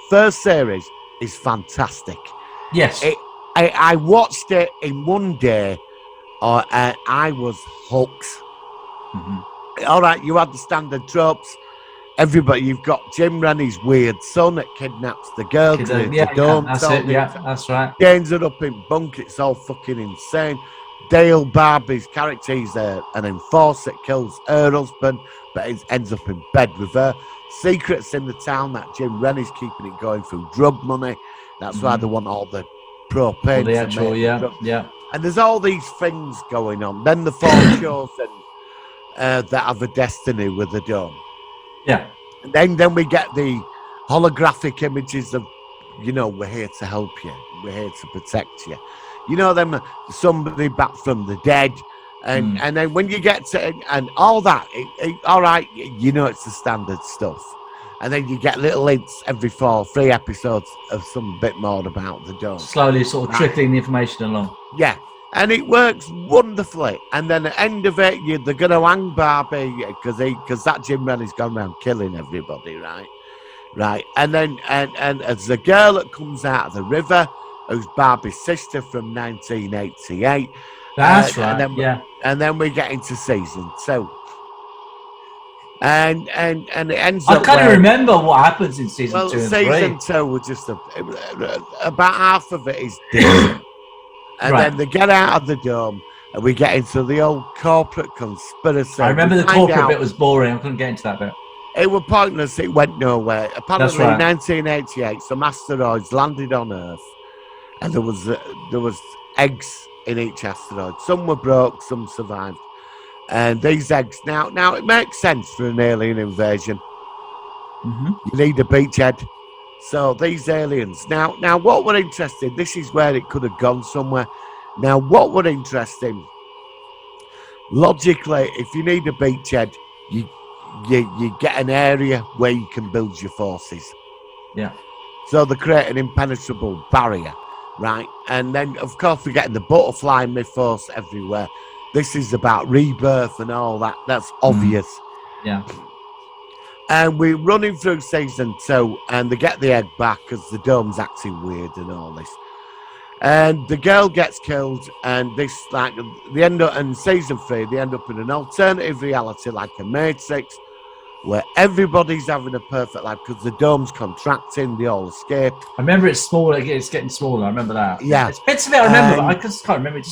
first series is fantastic. Yes. I watched it in one day, and I was hooked. All right, you had the standard tropes. Everybody, you've got Jim Rennie's weird son that kidnaps the girl. That's it. Yeah, that's right. Ends it up in bunk. It's all fucking insane. Dale Barbie's character, he's an enforcer that kills her husband, but it ends up in bed with her. Secrets in the town that Jim Rennie's keeping it going through drug money. That's why they want all the propane. The actual, yeah. And there's all these things going on. Then the four chosen that have a destiny with the dome. Yeah. And then we get the holographic images of, we're here to help you. We're here to protect you. Them somebody back from the dead. And then when you get to and all that, all right, it's the standard stuff. And then you get little hints every 3 episodes of some bit more about the dome. Slowly sort of trickling the information along. Yeah. And it works wonderfully. And then at the end of it, they're going to hang Barbie because that Jim Rennie's gone around killing everybody, right? Right. And then and as the girl that comes out of the river, who's Barbie's sister from 1988. That's right. And then we get into season 2. And it ends I up. can't remember what happens in season 2 and 3. Season 2 was just about half of it is different. And then they get out of the dome and we get into the old corporate conspiracy. I remember the corporate bit was boring. I couldn't get into that bit. It was pointless. It went nowhere. Apparently, right. in 1988, some asteroids landed on Earth, and there was eggs in each asteroid. Some were broke, some survived. And these eggs now it makes sense for an alien invasion. You need a beachhead. So these aliens. Now what were interesting, this is where it could have gone somewhere. Now what were interesting, logically, if you need a beachhead, you get an area where you can build your forces. Yeah. So they create an impenetrable barrier, right? And then of course we're getting the butterfly mythos everywhere. This is about rebirth and all that. That's obvious. Yeah. And we're running through season 2, and they get the egg back because the dome's acting weird and all this. And the girl gets killed, and they end up in season 3. They end up in an alternative reality like a Matrix, where everybody's having a perfect life because the dome's contracting. They all escape. I remember it's smaller. It's getting smaller. I remember that. Yeah, it's bits of it I remember, but I just can't remember. It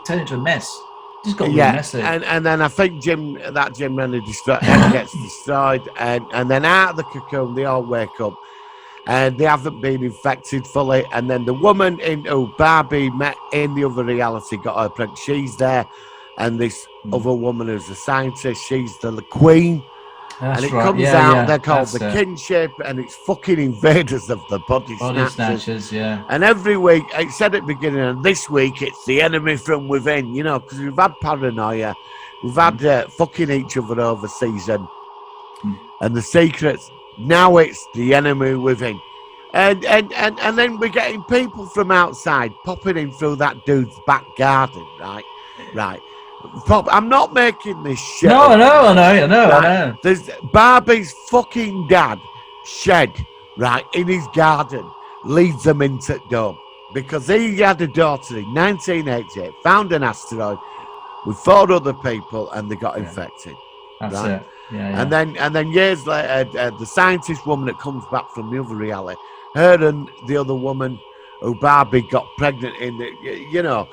turned into a mess. Just got really messy. And then I think Jim Rennie gets destroyed, and then out of the cocoon they all wake up, and they haven't been infected fully. And then the woman who Barbie met in the other reality got her pregnant. She's there, and this other woman who's a scientist, she's the queen. That's and it right. comes out, they're called the kinship, and it's fucking invaders of the body snatchers. Yeah. And every week, it said at the beginning, and this week it's the enemy from within, because we've had paranoia, we've had fucking each other over season, and the secrets, now it's the enemy within. And then we're getting people from outside popping in through that dude's back garden, right? Right. I'm not making this shit. No, I know. There's Barbie's fucking dad shed, right, in his garden, leads them into the dome. Because he had a daughter in 1988, found an asteroid with 4 other people, and they got infected. That's right? it. Yeah. And then years later, the scientist woman that comes back from the other reality, her and the other woman who Barbie got pregnant in,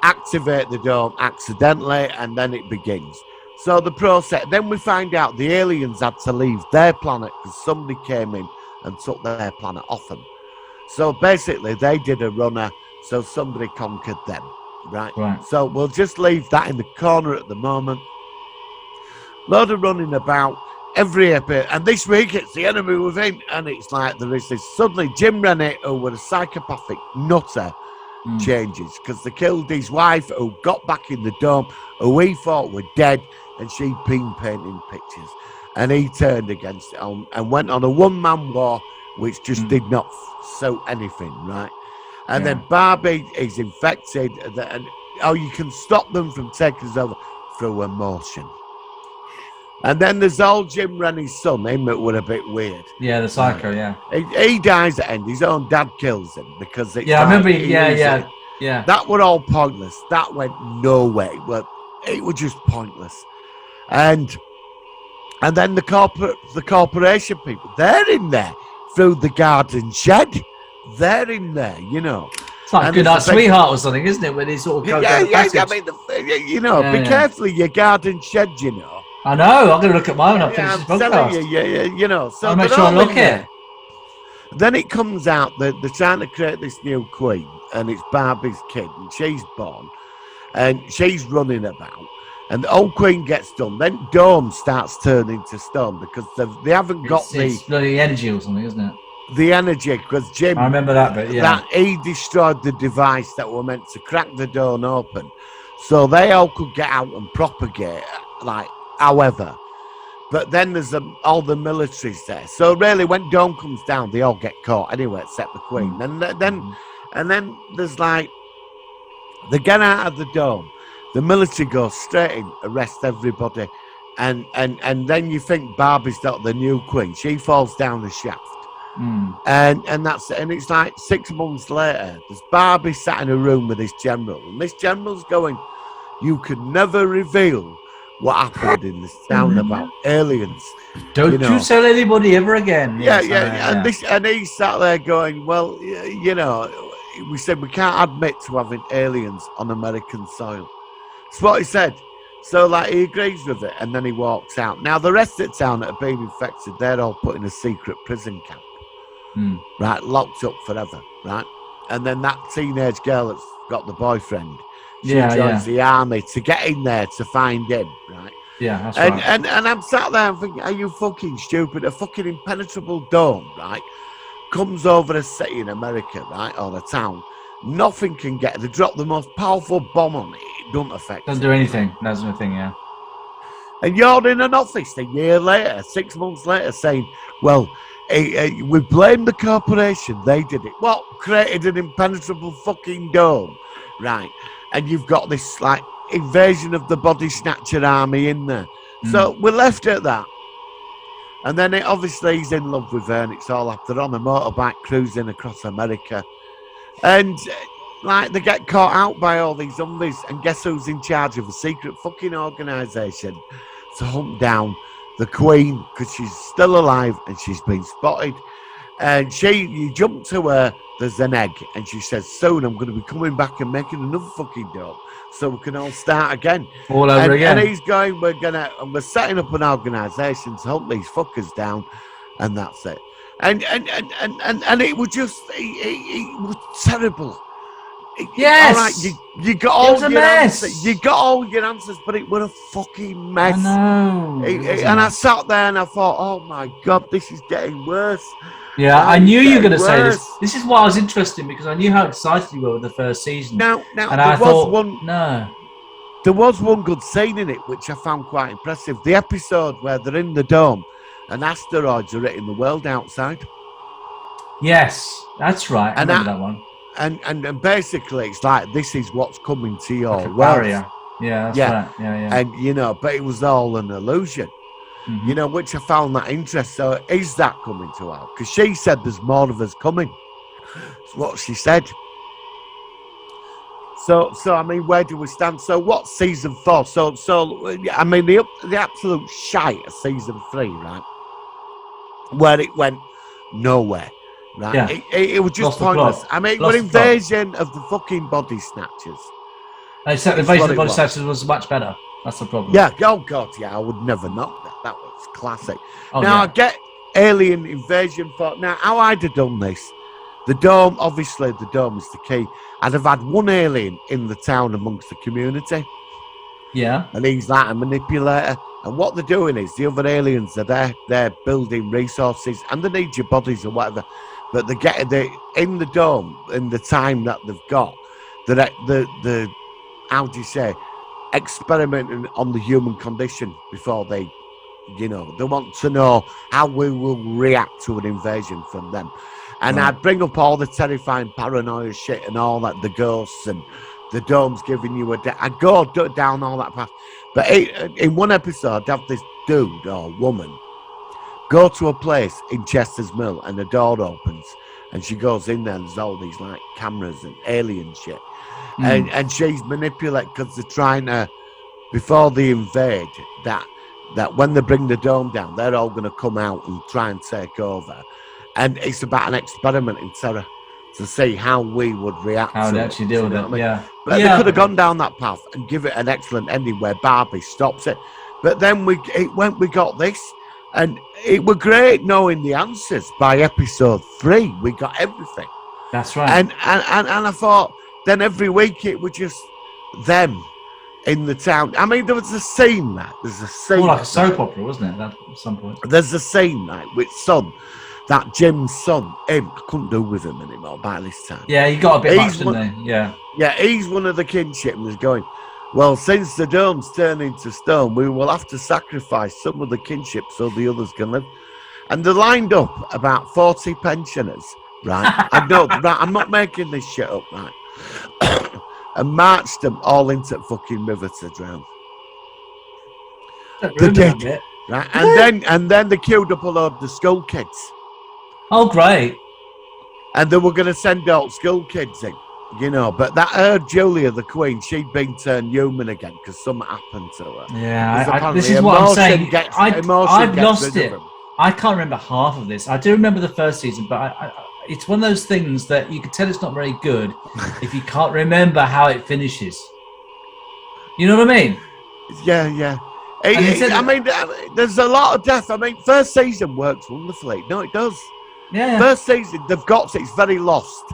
activate the dome accidentally, and then it begins. So the process, then we find out the aliens had to leave their planet because somebody came in and took their planet off them. So basically they did a runner, so somebody conquered them, Right. Right. So we'll just leave that in the corner at the moment. Load of running about every episode. And this week it's the enemy within. And it's like there is this suddenly Jim Rennie, who was a psychopathic nutter, changes because they killed his wife, who got back in the dome, who he thought were dead, and she'd been painting pictures. And he turned against it and went on a one-man war, which just did not suit anything, right? And then Barbie is infected, and you can stop them from taking us over through emotion. And then there's old Jim Rennie's son, him that were a bit weird. Yeah, the psycho, He dies at the end. His own dad kills him because it's I remember. yeah. Yeah. That were all pointless. That went nowhere. It was just pointless. And then the corporation people, they're in there through the garden shed. They're in there, you know. It's like Good Night Sweetheart or something, isn't it? When they sort of go down the passage. I mean, be careful of your garden shed, you know. I know. I'm going to look at mine after this podcast. Telling you, you know. So I'll make sure I look at it. Then it comes out that they're trying to create this new queen, and it's Barbie's kid, and she's born, and she's running about, and the old queen gets done. Then Dome starts turning to stone because they haven't got it's bloody energy or something, isn't it? The energy, because Jim, I remember that bit, that he destroyed the device that were meant to crack the dome open, so they all could get out and propagate, like, however. But then there's all the militaries there. So really, when Dawn comes down, they all get caught anyway, except the Queen. And then there's like, they get out of the dome. The military goes straight in, arrest everybody, and then you think Barbie's not the new Queen. She falls down the shaft, and that's it. And it's like 6 months later, there's Barbie sat in a room with this general, and this general's going, "You can never reveal what happened in this town about aliens. Don't you tell anybody ever again." And he sat there going, "Well, you know, we said we can't admit to having aliens on American soil." That's what he said. So, like, he agrees with it, and then he walks out. Now, the rest of the town that have been infected, they're all put in a secret prison camp, right, locked up forever, right? And then that teenage girl that's got the boyfriend, she joins the army to get in there to find him, right? Yeah, that's right. And I'm sat there and thinking, are you fucking stupid? A fucking impenetrable dome, right, comes over a city in America, right, or a town. Nothing can get. They drop the most powerful bomb on it. It doesn't affect. Doesn't do anything. That's the thing, yeah. And you're in an office a year later, 6 months later, saying, "Well, we blame the corporation. They did it. What created an impenetrable fucking dome, right?" And you've got this like invasion of the body snatcher army in there. So we're left at that. And then obviously he's in love with her, and it's all after on a motorbike cruising across America. And like they get caught out by all these zombies, and guess who's in charge of a secret fucking organisation to hunt down the Queen, because she's still alive and she's been spotted. And you jump to her, there's an egg, and she says, "Soon I'm going to be coming back and making another fucking dome, so we can all start again." All over again. And he's going, we're setting up an organisation to hunt these fuckers down, and that's it. And it was just, it was terrible. Yes. All right, you got all your answers. You got all your answers, but it was a fucking mess. I know. And I sat there and I thought, oh my God, this is getting worse. Yeah, I knew you were going to say this. This is why I was interested, because I knew how excited you were with the first season. Now, and I thought, there was one good scene in it, which I found quite impressive. The episode where they're in the dome and asteroids are hitting the world outside. Yes, that's right. I remember that one. And basically, it's like, this is what's coming to your world. Barrier. Yeah, that's right. Yeah. And, you know, but it was all an illusion. You know, which I found that interesting. So is that coming to out? Because she said there's more of us coming. That's what she said. So I mean, where do we stand? So what's season 4? So I mean, the absolute shite of season 3, right? Where it went nowhere, right? Yeah. It was just pointless. I mean, it was invasion of the fucking body snatchers. Except invasion of the body snatchers was much better. That's the problem. Yeah, oh God, yeah, I would never knock that. That was classic. Oh, now, I get alien invasion for... Now, how I'd have done this, The dome, obviously, the dome is the key. I'd have had one alien in the town amongst the community, Yeah. and he's like a manipulator. And what they're doing is the other aliens are there, they're building resources, and they need your bodies or whatever. But they in the dome, in the time that they've got, the how do you say, experimenting on the human condition before they, they want to know how we will react to an invasion from them. And Right. I'd bring up all the terrifying paranoia shit and all that, the ghosts and the dome's giving you I'd go down all that path. But in one episode, I'd have this dude or woman go to a place in Chester's Mill and the door opens and she goes in there and there's all these like cameras and alien shit. And she's manipulated because they're trying to, before they invade, that when they bring the dome down, they're all going to come out and try and take over. And it's about an experiment in terror to see how we would react How to they it. actually deal with You it. know what I mean? Yeah. But they could have gone down that path and give it an excellent ending where Barbie stops it. But then we got this, and it was great knowing the answers by episode 3. We got everything. That's right. And I thought then every week it was just them in the town. I mean, there was a scene that there's a scene. More like a soap opera, wasn't it? At some point. There's a scene like with son, that Jim's son, him. I couldn't do with him anymore by this time. Yeah, he got a bit He's much, didn't he? Yeah. Yeah, he's one of the kinship and is going, well, since the dome's turned into stone, we will have to sacrifice some of the kinship so the others can live. And they lined up about 40 pensioners, right? I know, right? I'm not making this shit up, right? And marched them all into fucking river to drown. They did, right? And then they queued up a load of the school kids. Oh, great. And they were going to send out school kids in, but that Julia, the Queen, she'd been turned human again because something happened to her. Yeah, this is what I'm saying. I've lost it. I can't remember half of this. I do remember the first season, but it's one of those things that you can tell it's not very good if you can't remember how it finishes. You know what I mean? Yeah. I mean, there's a lot of death. I mean, first season works wonderfully. No, it does. Yeah. First season, they've got it's very lost.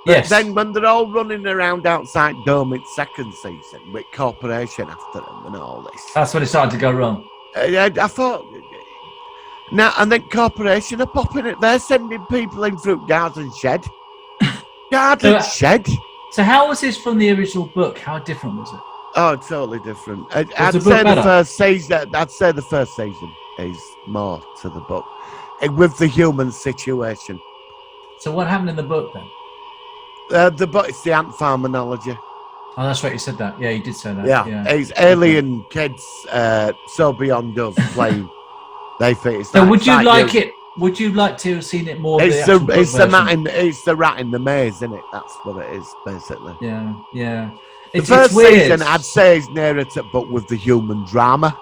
But Yes. then when they're all running around outside Dome, it's second season with Corporation after them and all this. That's when it started to go wrong. I thought... Now, and then Corporation are popping it. They're sending people in through Garden Shed. Shed? So how was this from the original book? How different was it? Oh, totally different. I'd the book say better? the first season is more to the book. With the human situation. So what happened in the book then? The book, it's the ant farm analogy. Oh, that's right. You said that. Yeah, you did say that. Yeah. It's alien kids so beyond us playing. They think it's So like, would you like like it? Would you like to have seen it more? It's the rat in the maze, isn't it? That's what it is, basically. Yeah. The It's first weird. season, I'd say, is nearer to, but with the human drama.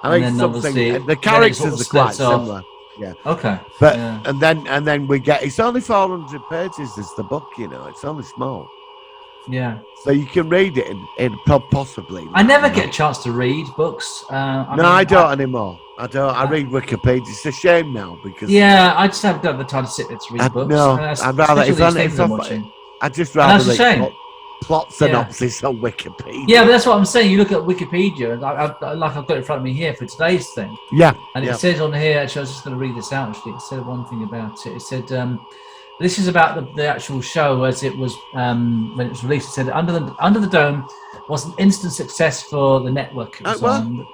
I And mean, then obviously, the then it characters sort of are quite splits off. similar. Yeah. Okay. But yeah. and then we get it's only 400 pages is the book, it's only small, Yeah. so you can read it in possibly. I never get a chance to read books. I don't anymore. I don't. I read Wikipedia. It's a shame now because I just haven't got the time to sit there to read books. I'd rather I'd just rather that's a shame. Plot synopsis on Wikipedia. Yeah, but that's what I'm saying. You look at Wikipedia, and I've got it in front of me here for today's thing. Yeah. And it says on here, actually, I was just going to read this out, actually. It said one thing about it. It said, this is about the actual show as it was, when it was released. It said, Under the Dome was an instant success for the network. It was on.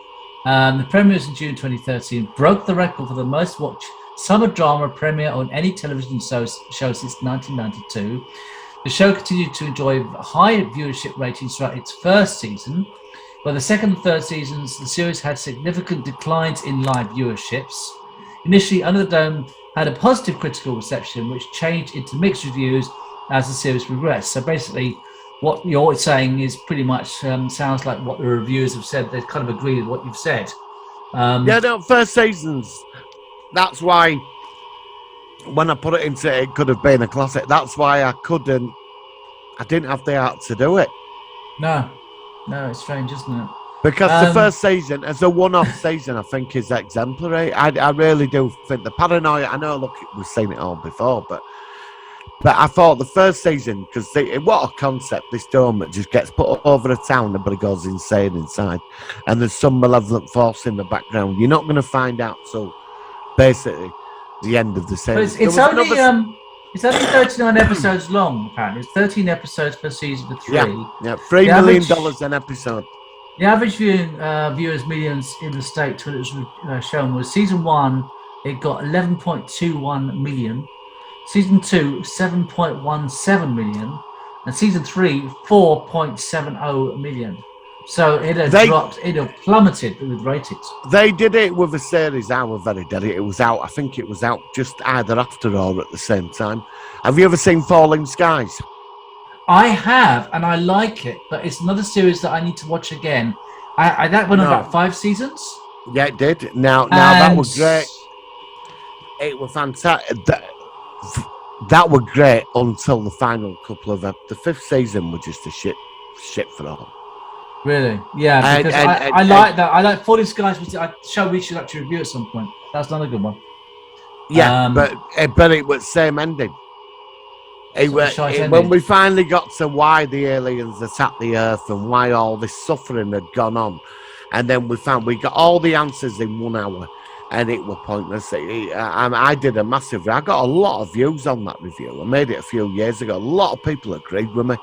The premiere was in June 2013, broke the record for the most watched summer drama premiere on any television show since 1992. The show continued to enjoy high viewership ratings throughout its first season. By the second and third seasons, the series had significant declines in live viewerships. Initially, Under the Dome had a positive critical reception, which changed into mixed reviews as the series progressed. So basically, what you're saying is pretty much sounds like what the reviewers have said. They kind of agree with what you've said. First seasons. That's why when I put it into it could have been a classic. That's why I didn't have the art to do it. No, it's strange, isn't it? Because the first season, as a one-off season, I think is exemplary. I really do think the paranoia. I know, look, we've seen it all before, but But I thought the first season, because what a concept, this dome that just gets put over a town, everybody goes insane inside, and there's some malevolent force in the background. You're not going to find out till basically the end of the series. But it's only 39 episodes long. Apparently, it's 13 episodes per season for 3. Yeah, $3 million an episode. The average viewers millions in the States when it was shown was season 1. It got 11.21 million. Season 2, 7.17 million, and season 3, 4.70 million. So it had plummeted with ratings. They did it with a series I was very dead. I think it was out just either after or at the same time. Have you ever seen Falling Skies? I have, and I like it, but it's another series that I need to watch again. That went on about 5 seasons. Yeah, it did. Now that was great. It was fantastic. That was great until the final couple of the 5th season was just a shit for all. Really? Yeah, because I like that. I like Falling Skies, which we should actually review at some point. That's not a good one. Yeah, but it was same ending. When we finally got to why the aliens attacked the Earth and why all this suffering had gone on, and then we got all the answers in 1 hour. And it was pointless. I did a massive. I got a lot of views on that review. I made it a few years ago. A lot of people agreed with me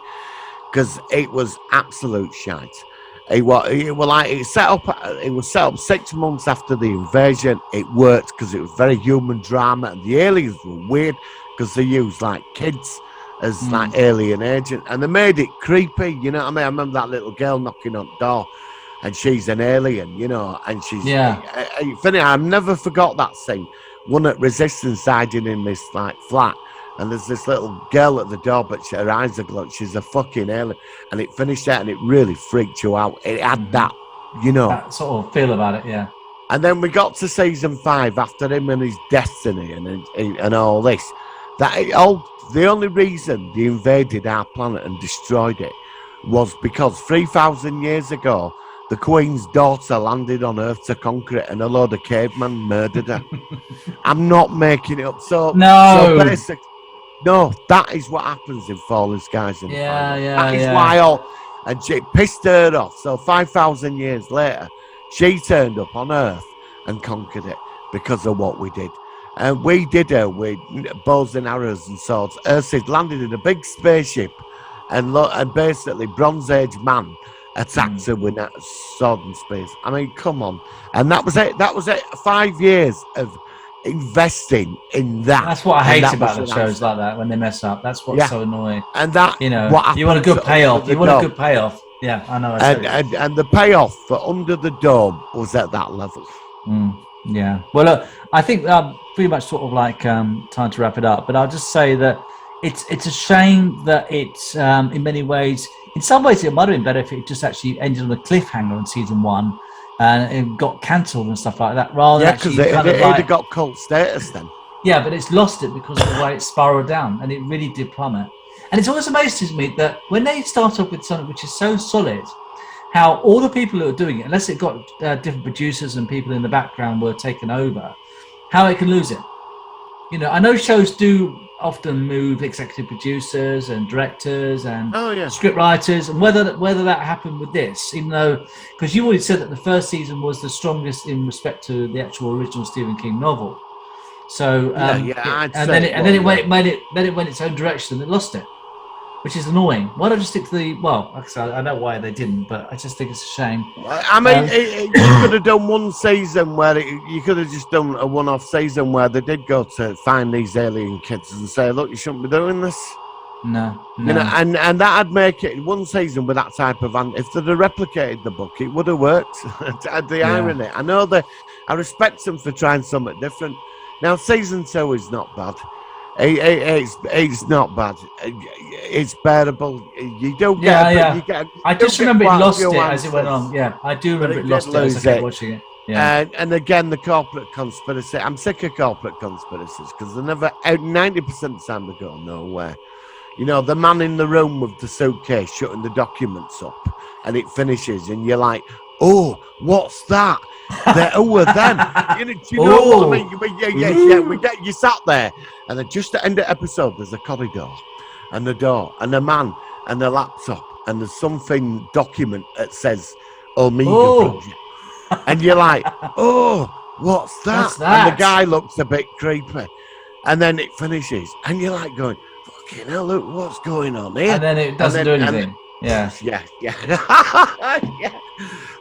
because it was absolute shite. It was set up 6 months after the invasion. It worked because it was very human drama, and the aliens were weird because they used like kids as like alien agent, and they made it creepy. You know what I mean? I remember that little girl knocking on the door. And she's an alien, you know, and she's... Yeah. Funny, I never forgot that scene. One at Resistance hiding in this, like, flat. And there's this little girl at the door, but her eyes are glowing. She's a fucking alien. And it finished there, and it really freaked you out. It had that, you know... That sort of feel about it, yeah. And then we got to season 5, after him and his destiny and all this. The only reason they invaded our planet and destroyed it was because 3,000 years ago... The Queen's daughter landed on Earth to conquer it, and a load of cavemen murdered her. I'm not making it up. No, that is what happens in Falling Skies. That is why and she pissed her off. So 5,000 years later, she turned up on Earth and conquered it because of what we did. And we did her with bows and arrows and swords. Earth landed in a big spaceship, and basically Bronze Age man attacked her with that sword and spears. I mean, come on. And that was it. 5 years of investing in that. That's what I hate about the shows like that when they mess up. That's what's so annoying. And that, you want a good payoff. You want a good payoff. Yeah, I know. And the payoff for Under the Dome was at that level. Yeah. Well, look, I think pretty much sort of like time to wrap it up. But I'll just say that it's a shame that it's in many ways. In some ways, it might have been better if it just actually ended on a cliffhanger in season 1 and it got cancelled and stuff like that. Rather than because it had got cult status then. Yeah, but it's lost it because of the way it spiraled down, and it really did plummet. And it's always amazes me that when they start off with something which is so solid, how all the people who are doing it, unless it got different producers and people in the background were taken over, how it can lose it. You know, I know shows do often move executive producers and directors and script writers, and whether that happened with this, even though, because you already said that the first season was the strongest in respect to the actual original Stephen King novel. So then it went its own direction and it lost it, which is annoying. Why don't you stick to the I know why they didn't, but I just think it's a shame. I mean, you could have done one season where you could have just done a one-off season where they did go to find these alien kids and say, look, you shouldn't be doing this. No. You know, and that'd make it one season with that type of if they'd have replicated the book, it would have worked. The irony. I know I respect them for trying something different. Now season 2 is not bad. It's not bad. It's bearable. You don't get. I just remember it lost it as it went on. Yeah, I do remember it lost it as I kept watching it. Yeah. And again, the corporate conspiracy. I'm sick of corporate conspiracies because they never. 90% of the time they go nowhere. You know, the man in the room with the suitcase shutting the documents up, and it finishes, and you're like, oh, what's that? Who are them? Do you know what I mean? Yeah. You sat there, and then just at the end of the episode, there's a corridor, and the door, and a man, and the laptop, and there's something document that says Omega Project. And you're like, oh, what's that? And the guy looks a bit creepy. And then it finishes, and you're like going, fucking hell, look, what's going on here? And then it doesn't do anything. Yeah. Yeah.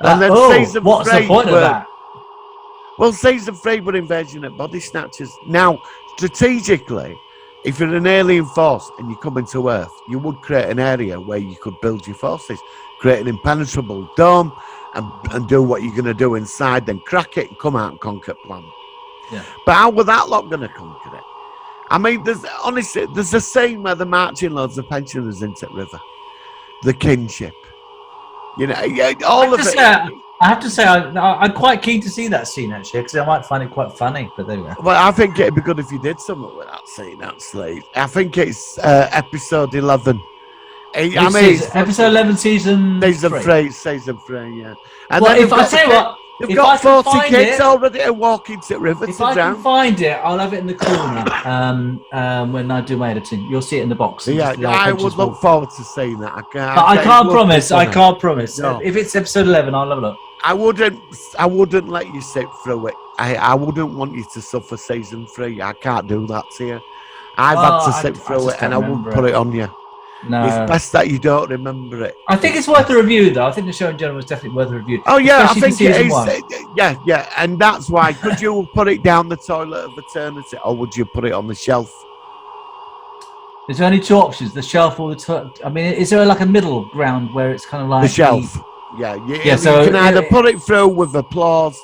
And then season what's three the point of that? Well, season 3 were Invasion of Body Snatchers. Now, strategically, if you're an alien force and you come into Earth, you would create an area where you could build your forces, create an impenetrable dome, and do what you're going to do inside, then crack it and come out and conquer the planet. Yeah. But how were that lot going to conquer it? I mean, there's a scene where they're marching loads of pensioners into the river. The kinship. All of it. I have to say, I'm quite keen to see that scene, actually, because I might find it quite funny. But there we go. Well, I think it'd be good if you did something with that scene, actually. I think it's episode 11. Episode 11, season 3. Season 3, yeah. And well, then if I tell you what, they've got 40 kids already to walk into the river to drown. If I can find it, I'll have it in the corner when I do my editing. You'll see it in the box. Yeah, I would look forward to seeing that. I can't promise. I can't promise. No. If it's episode 11, I'll have a look. I wouldn't let you sit through it. I wouldn't want you to suffer season 3. I can't do that to you. I've had to sit through it, and I wouldn't put it on you. No. It's best that you don't remember it. I think it's worth a review, though. I think the show in general is definitely worth a review. Oh, yeah, especially I think it is. 1. Yeah, and that's why. Could you put it down the toilet of eternity, or would you put it on the shelf? There's only 2 options: the shelf or the toilet. I mean, is there like a middle ground where it's kind of like the shelf? So you can either put it through with applause.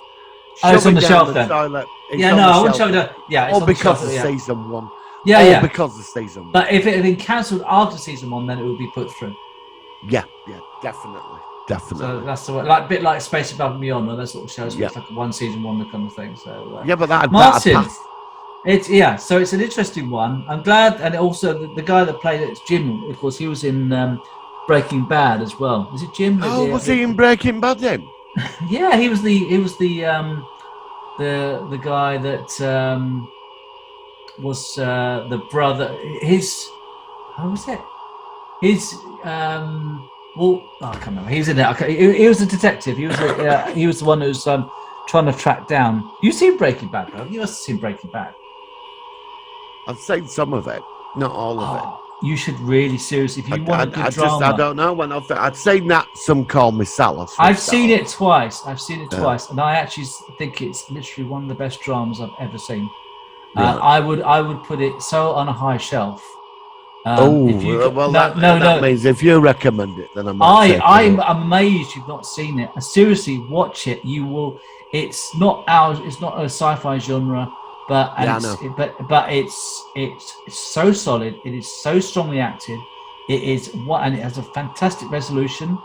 It's on the shelf then. Toilet, I wouldn't show it. Yeah, all because of season 1. Yeah. Because of season 1. But if it had been cancelled after season 1, then it would be put through. Yeah, definitely. So that's the way, like a bit like Space Above and Beyond, or those sort of shows. Where it's like one season wonder kind of thing. So but that Martin, so it's an interesting one. I'm glad, and also the guy that played it, Jim. Of course, he was in Breaking Bad as well. Was it Jim? Oh, was he in Breaking Bad then? Yeah, he was the guy that was the brother. How was it? I can't remember. He was in it. He was a detective. He was the one who was trying to track down. You've seen Breaking Bad, bro? You must have seen Breaking Bad. I've seen some of it, not all of it. You should really seriously, if you want a good drama. I don't know. I'd seen that some call me Salas. I've seen it twice, and I actually think it's literally one of the best dramas I've ever seen. Right. I would put it so on a high shelf. That means if you recommend it, then I'm amazed you've not seen it. Seriously, watch it. You will. It's not a sci-fi genre, but it's so solid. It is so strongly acted. And it has a fantastic resolution.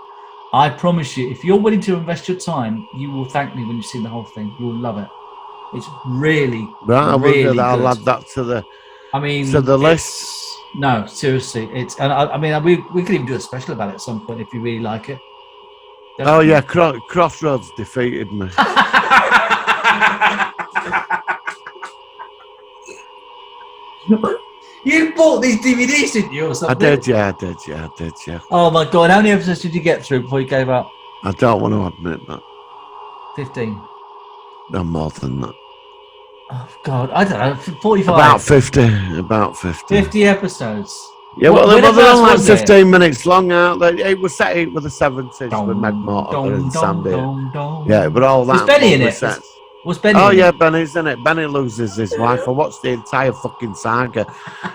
I promise you, if you're willing to invest your time, you will thank me when you've seen the whole thing. You will love it. It's really, really good. I'll add that to the list. No, seriously, we could even do a special about it at some point if you really like it. Definitely. Oh yeah, Crossroads defeated me. You bought these DVDs, didn't you, or something? I did. Oh my god, how many episodes did you get through before you gave up? I don't want to admit that. 15. No, more than that. Oh god, I don't know, 45. About 50. 50 episodes. Yeah, well, they were only like 15 minutes long, aren't they? It was set with the 70s with Meg Mortimer and Sandy. Yeah, but all that. Was Benny in it? Was Benny in it? Yeah, Benny's in it. Benny loses his wife. I watched the entire fucking saga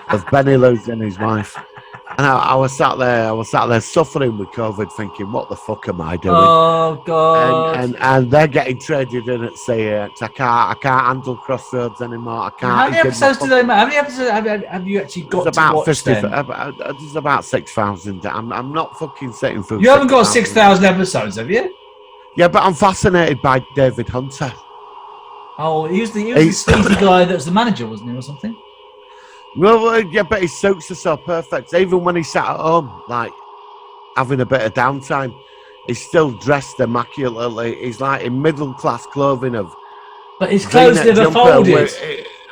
of Benny losing his wife. And I was sat there suffering with COVID, thinking, "What the fuck am I doing?" Oh god! And they're getting traded in at CX. I can't handle Crossroads anymore. I can't. How many episodes do they make? How many episodes have you actually got to watch? 50. There's about 6,000. I'm not fucking sitting through. You haven't got 6,000 episodes, have you? Yeah, but I'm fascinated by David Hunter. Oh, he was the sleazy guy that was the manager, wasn't he, or something? Well, yeah, but his suits are so perfect. Even when he sat at home, like having a bit of downtime, he's still dressed immaculately. He's like in middle class clothing of. But his clothes V-neck never jumper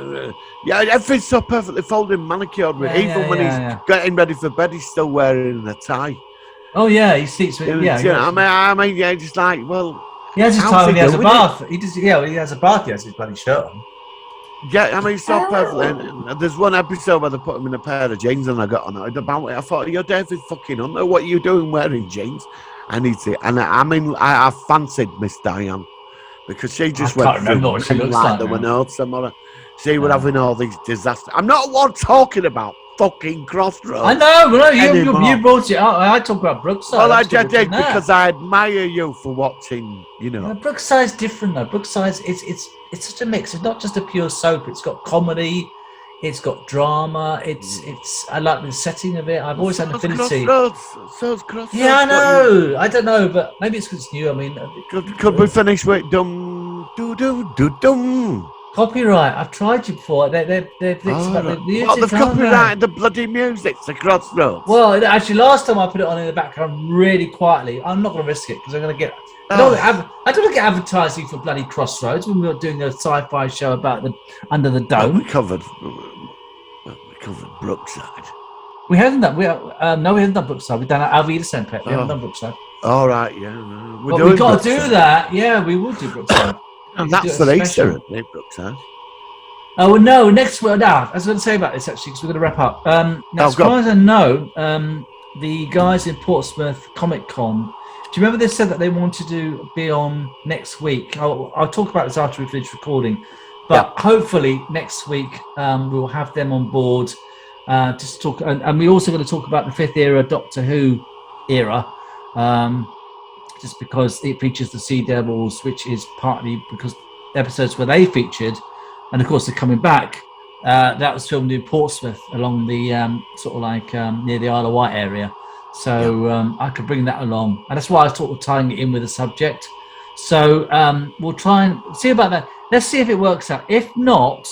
folded. Yeah, everything's so perfectly folded, manicured. Even when he's getting ready for bed, he's still wearing a tie. Oh yeah, he sleeps with. I mean, yeah, just like, well, he has his tie when he has a bath. He has a bath. He has his bloody shirt on. Yeah, I mean, it's so perfect. And there's one episode where they put him in a pair of jeans, and I got annoyed about it. I thought, you're David fucking Hunter. What are you doing wearing jeans? I need to. And I mean, I fancied Miss Diane. Because she just went remember what she looks like there were no tomorrow. She were having all these disasters. I'm not one talking about fucking Crossroads. I know, but you brought it up. I talk about Brookside. Well, I did because I admire you for watching, Brookside's different though. Brookside, it's such a mix. It's not just a pure soap. It's got comedy. It's got drama. It's. I like the setting of it. I've always had an affinity. Crossroads. Yeah, I know. I don't know, but maybe it's because it's new. I mean, could we finish with dum do do do dum? Copyright. I've tried you before. They've copyrighted the bloody music to Crossroads. Well, actually, last time I put it on in the background really quietly. I'm not going to risk it because I'm going to get. I don't want to get advertising for bloody Crossroads when we were doing a sci-fi show about the Under the Dome. We covered Brookside. We haven't done. We haven't done Brookside. We've done Alvida Sempet. We haven't done Brookside. All right, yeah. No. We've got to do that. Yeah, we will do Brookside. And that's for Easter, isn't it, Brookside? Oh well, no. Next, I was going to say about this actually because we're going to wrap up. As far as I know, the guys in Portsmouth Comic Con. Do you remember they said that they wanted to be on next week? I'll talk about this after we finish recording, but hopefully next week we'll have them on board to talk. And we're also going to talk about the 5th era Doctor Who era, just because it features the Sea Devils, which is partly because episodes where they featured, and of course they're coming back. That was filmed in Portsmouth along the sort of like near the Isle of Wight area. So I could bring that along. And that's why I was sort of tying it in with the subject. So we'll try and see about that. Let's see if it works out. If not,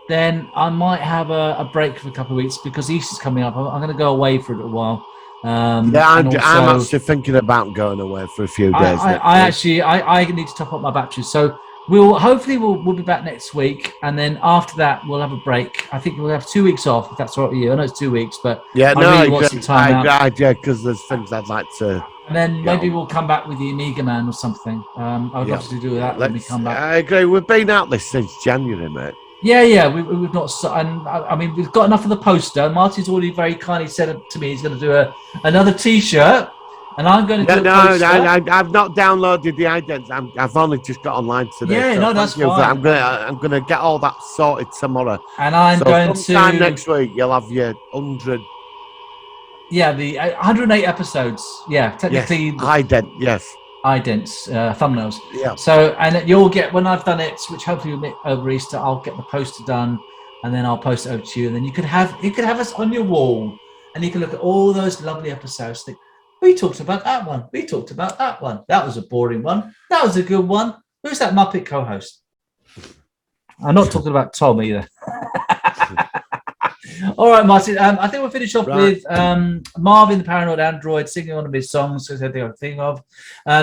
then I might have a break for a couple of weeks because Easter's coming up. I'm going to go away for a little while. I'm actually thinking about going away for a few days. I need to top up my batteries. So we'll be back next week, and then after that we'll have a break. I think we'll have 2 weeks off, if that's all right with you. I know it's 2 weeks, but want some time out. Because there's things I'd like to. And then maybe we'll come back with the Amiga Man or something. I would love to do that when we come back. I agree. We've been out this since January, mate. Yeah, we've not. And I mean, we've got enough of the poster. Martin's already very kindly said to me he's going to do another T-shirt. And I'm going to do I've not downloaded the idents. I've only just got online today. Yeah, so that's fine. I'm going to get all that sorted tomorrow. And I'm going to sometime next week. You'll have your 100. Yeah, the 108 episodes. Yeah, technically. Yes. Idents, thumbnails. Yeah. So, and you'll get when I've done it, which hopefully will be over Easter. I'll get the poster done, and then I'll post it over to you. And then you could have us on your wall, and you can look at all those lovely episodes. Think, we talked about that one. We talked about that one. That was a boring one. That was a good one. Who's that Muppet co-host? I'm not talking about Tom either. All right, Martin. I think we'll finish off with Marvin the Paranoid Android singing one of his songs, as I think of.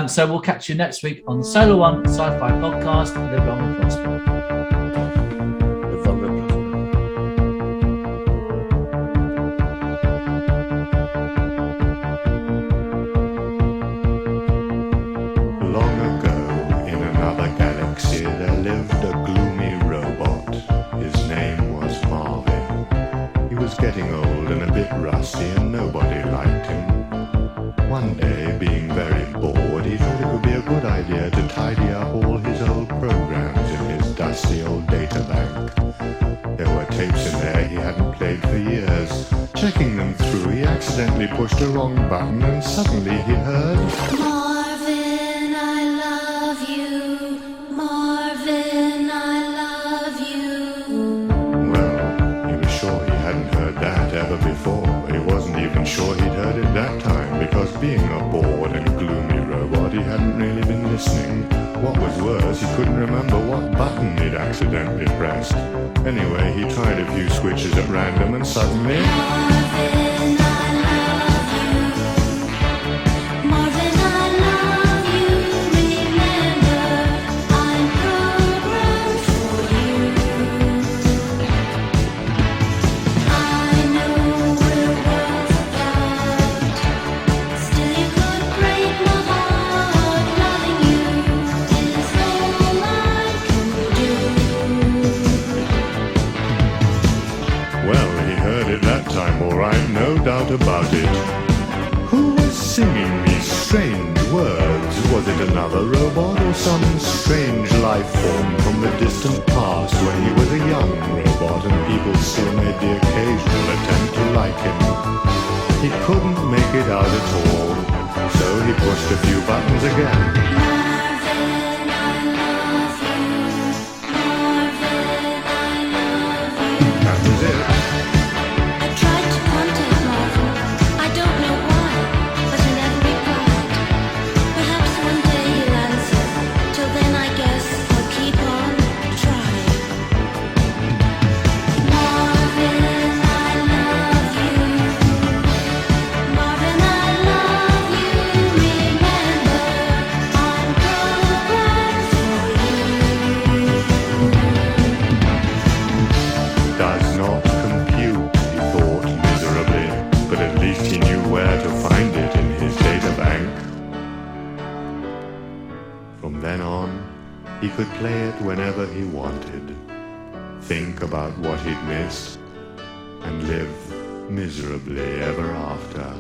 So we'll catch you next week on the Solar One Sci-Fi Podcast. Live long and prosper. Getting old and a bit rusty and nobody liked him. One day, being very bored, he thought it would be a good idea to tidy up all his old programs in his dusty old data bank. There were tapes in there he hadn't played for years. Checking them through, he accidentally pushed the wrong button and suddenly he heard... Marvin, I love you. Marvin, I love you. Well, he was sure he hadn't heard that ever before. He wasn't even sure he'd heard it that time, because being a bored and gloomy robot, he hadn't really been listening. What was worse, he couldn't remember what button he'd accidentally pressed. Anyway, he tried a few switches at random and suddenly... Marvin, I love you. Marvin, I love you. heard it that time, all right, no doubt about it. Who was singing these strange words? Was it another robot or some strange life form from the distant past when he was a young robot and people still made the occasional attempt to like him? He couldn't make it out at all, so he pushed a few buttons again. Marvin, I love you. Marvin, I love you. That was it. I tried to contact Marvin. I don't know why, but he never replied. Perhaps one day he'll answer. Till then, I guess I'll keep on trying. Marvin, I love you. Marvin, I love you. Remember, I'm programmed for you. Does not compute, he thought miserably, but at least he knew where to find it in his data bank. From then on, he could play it whenever he wanted, think about what he'd missed, and live miserably ever after.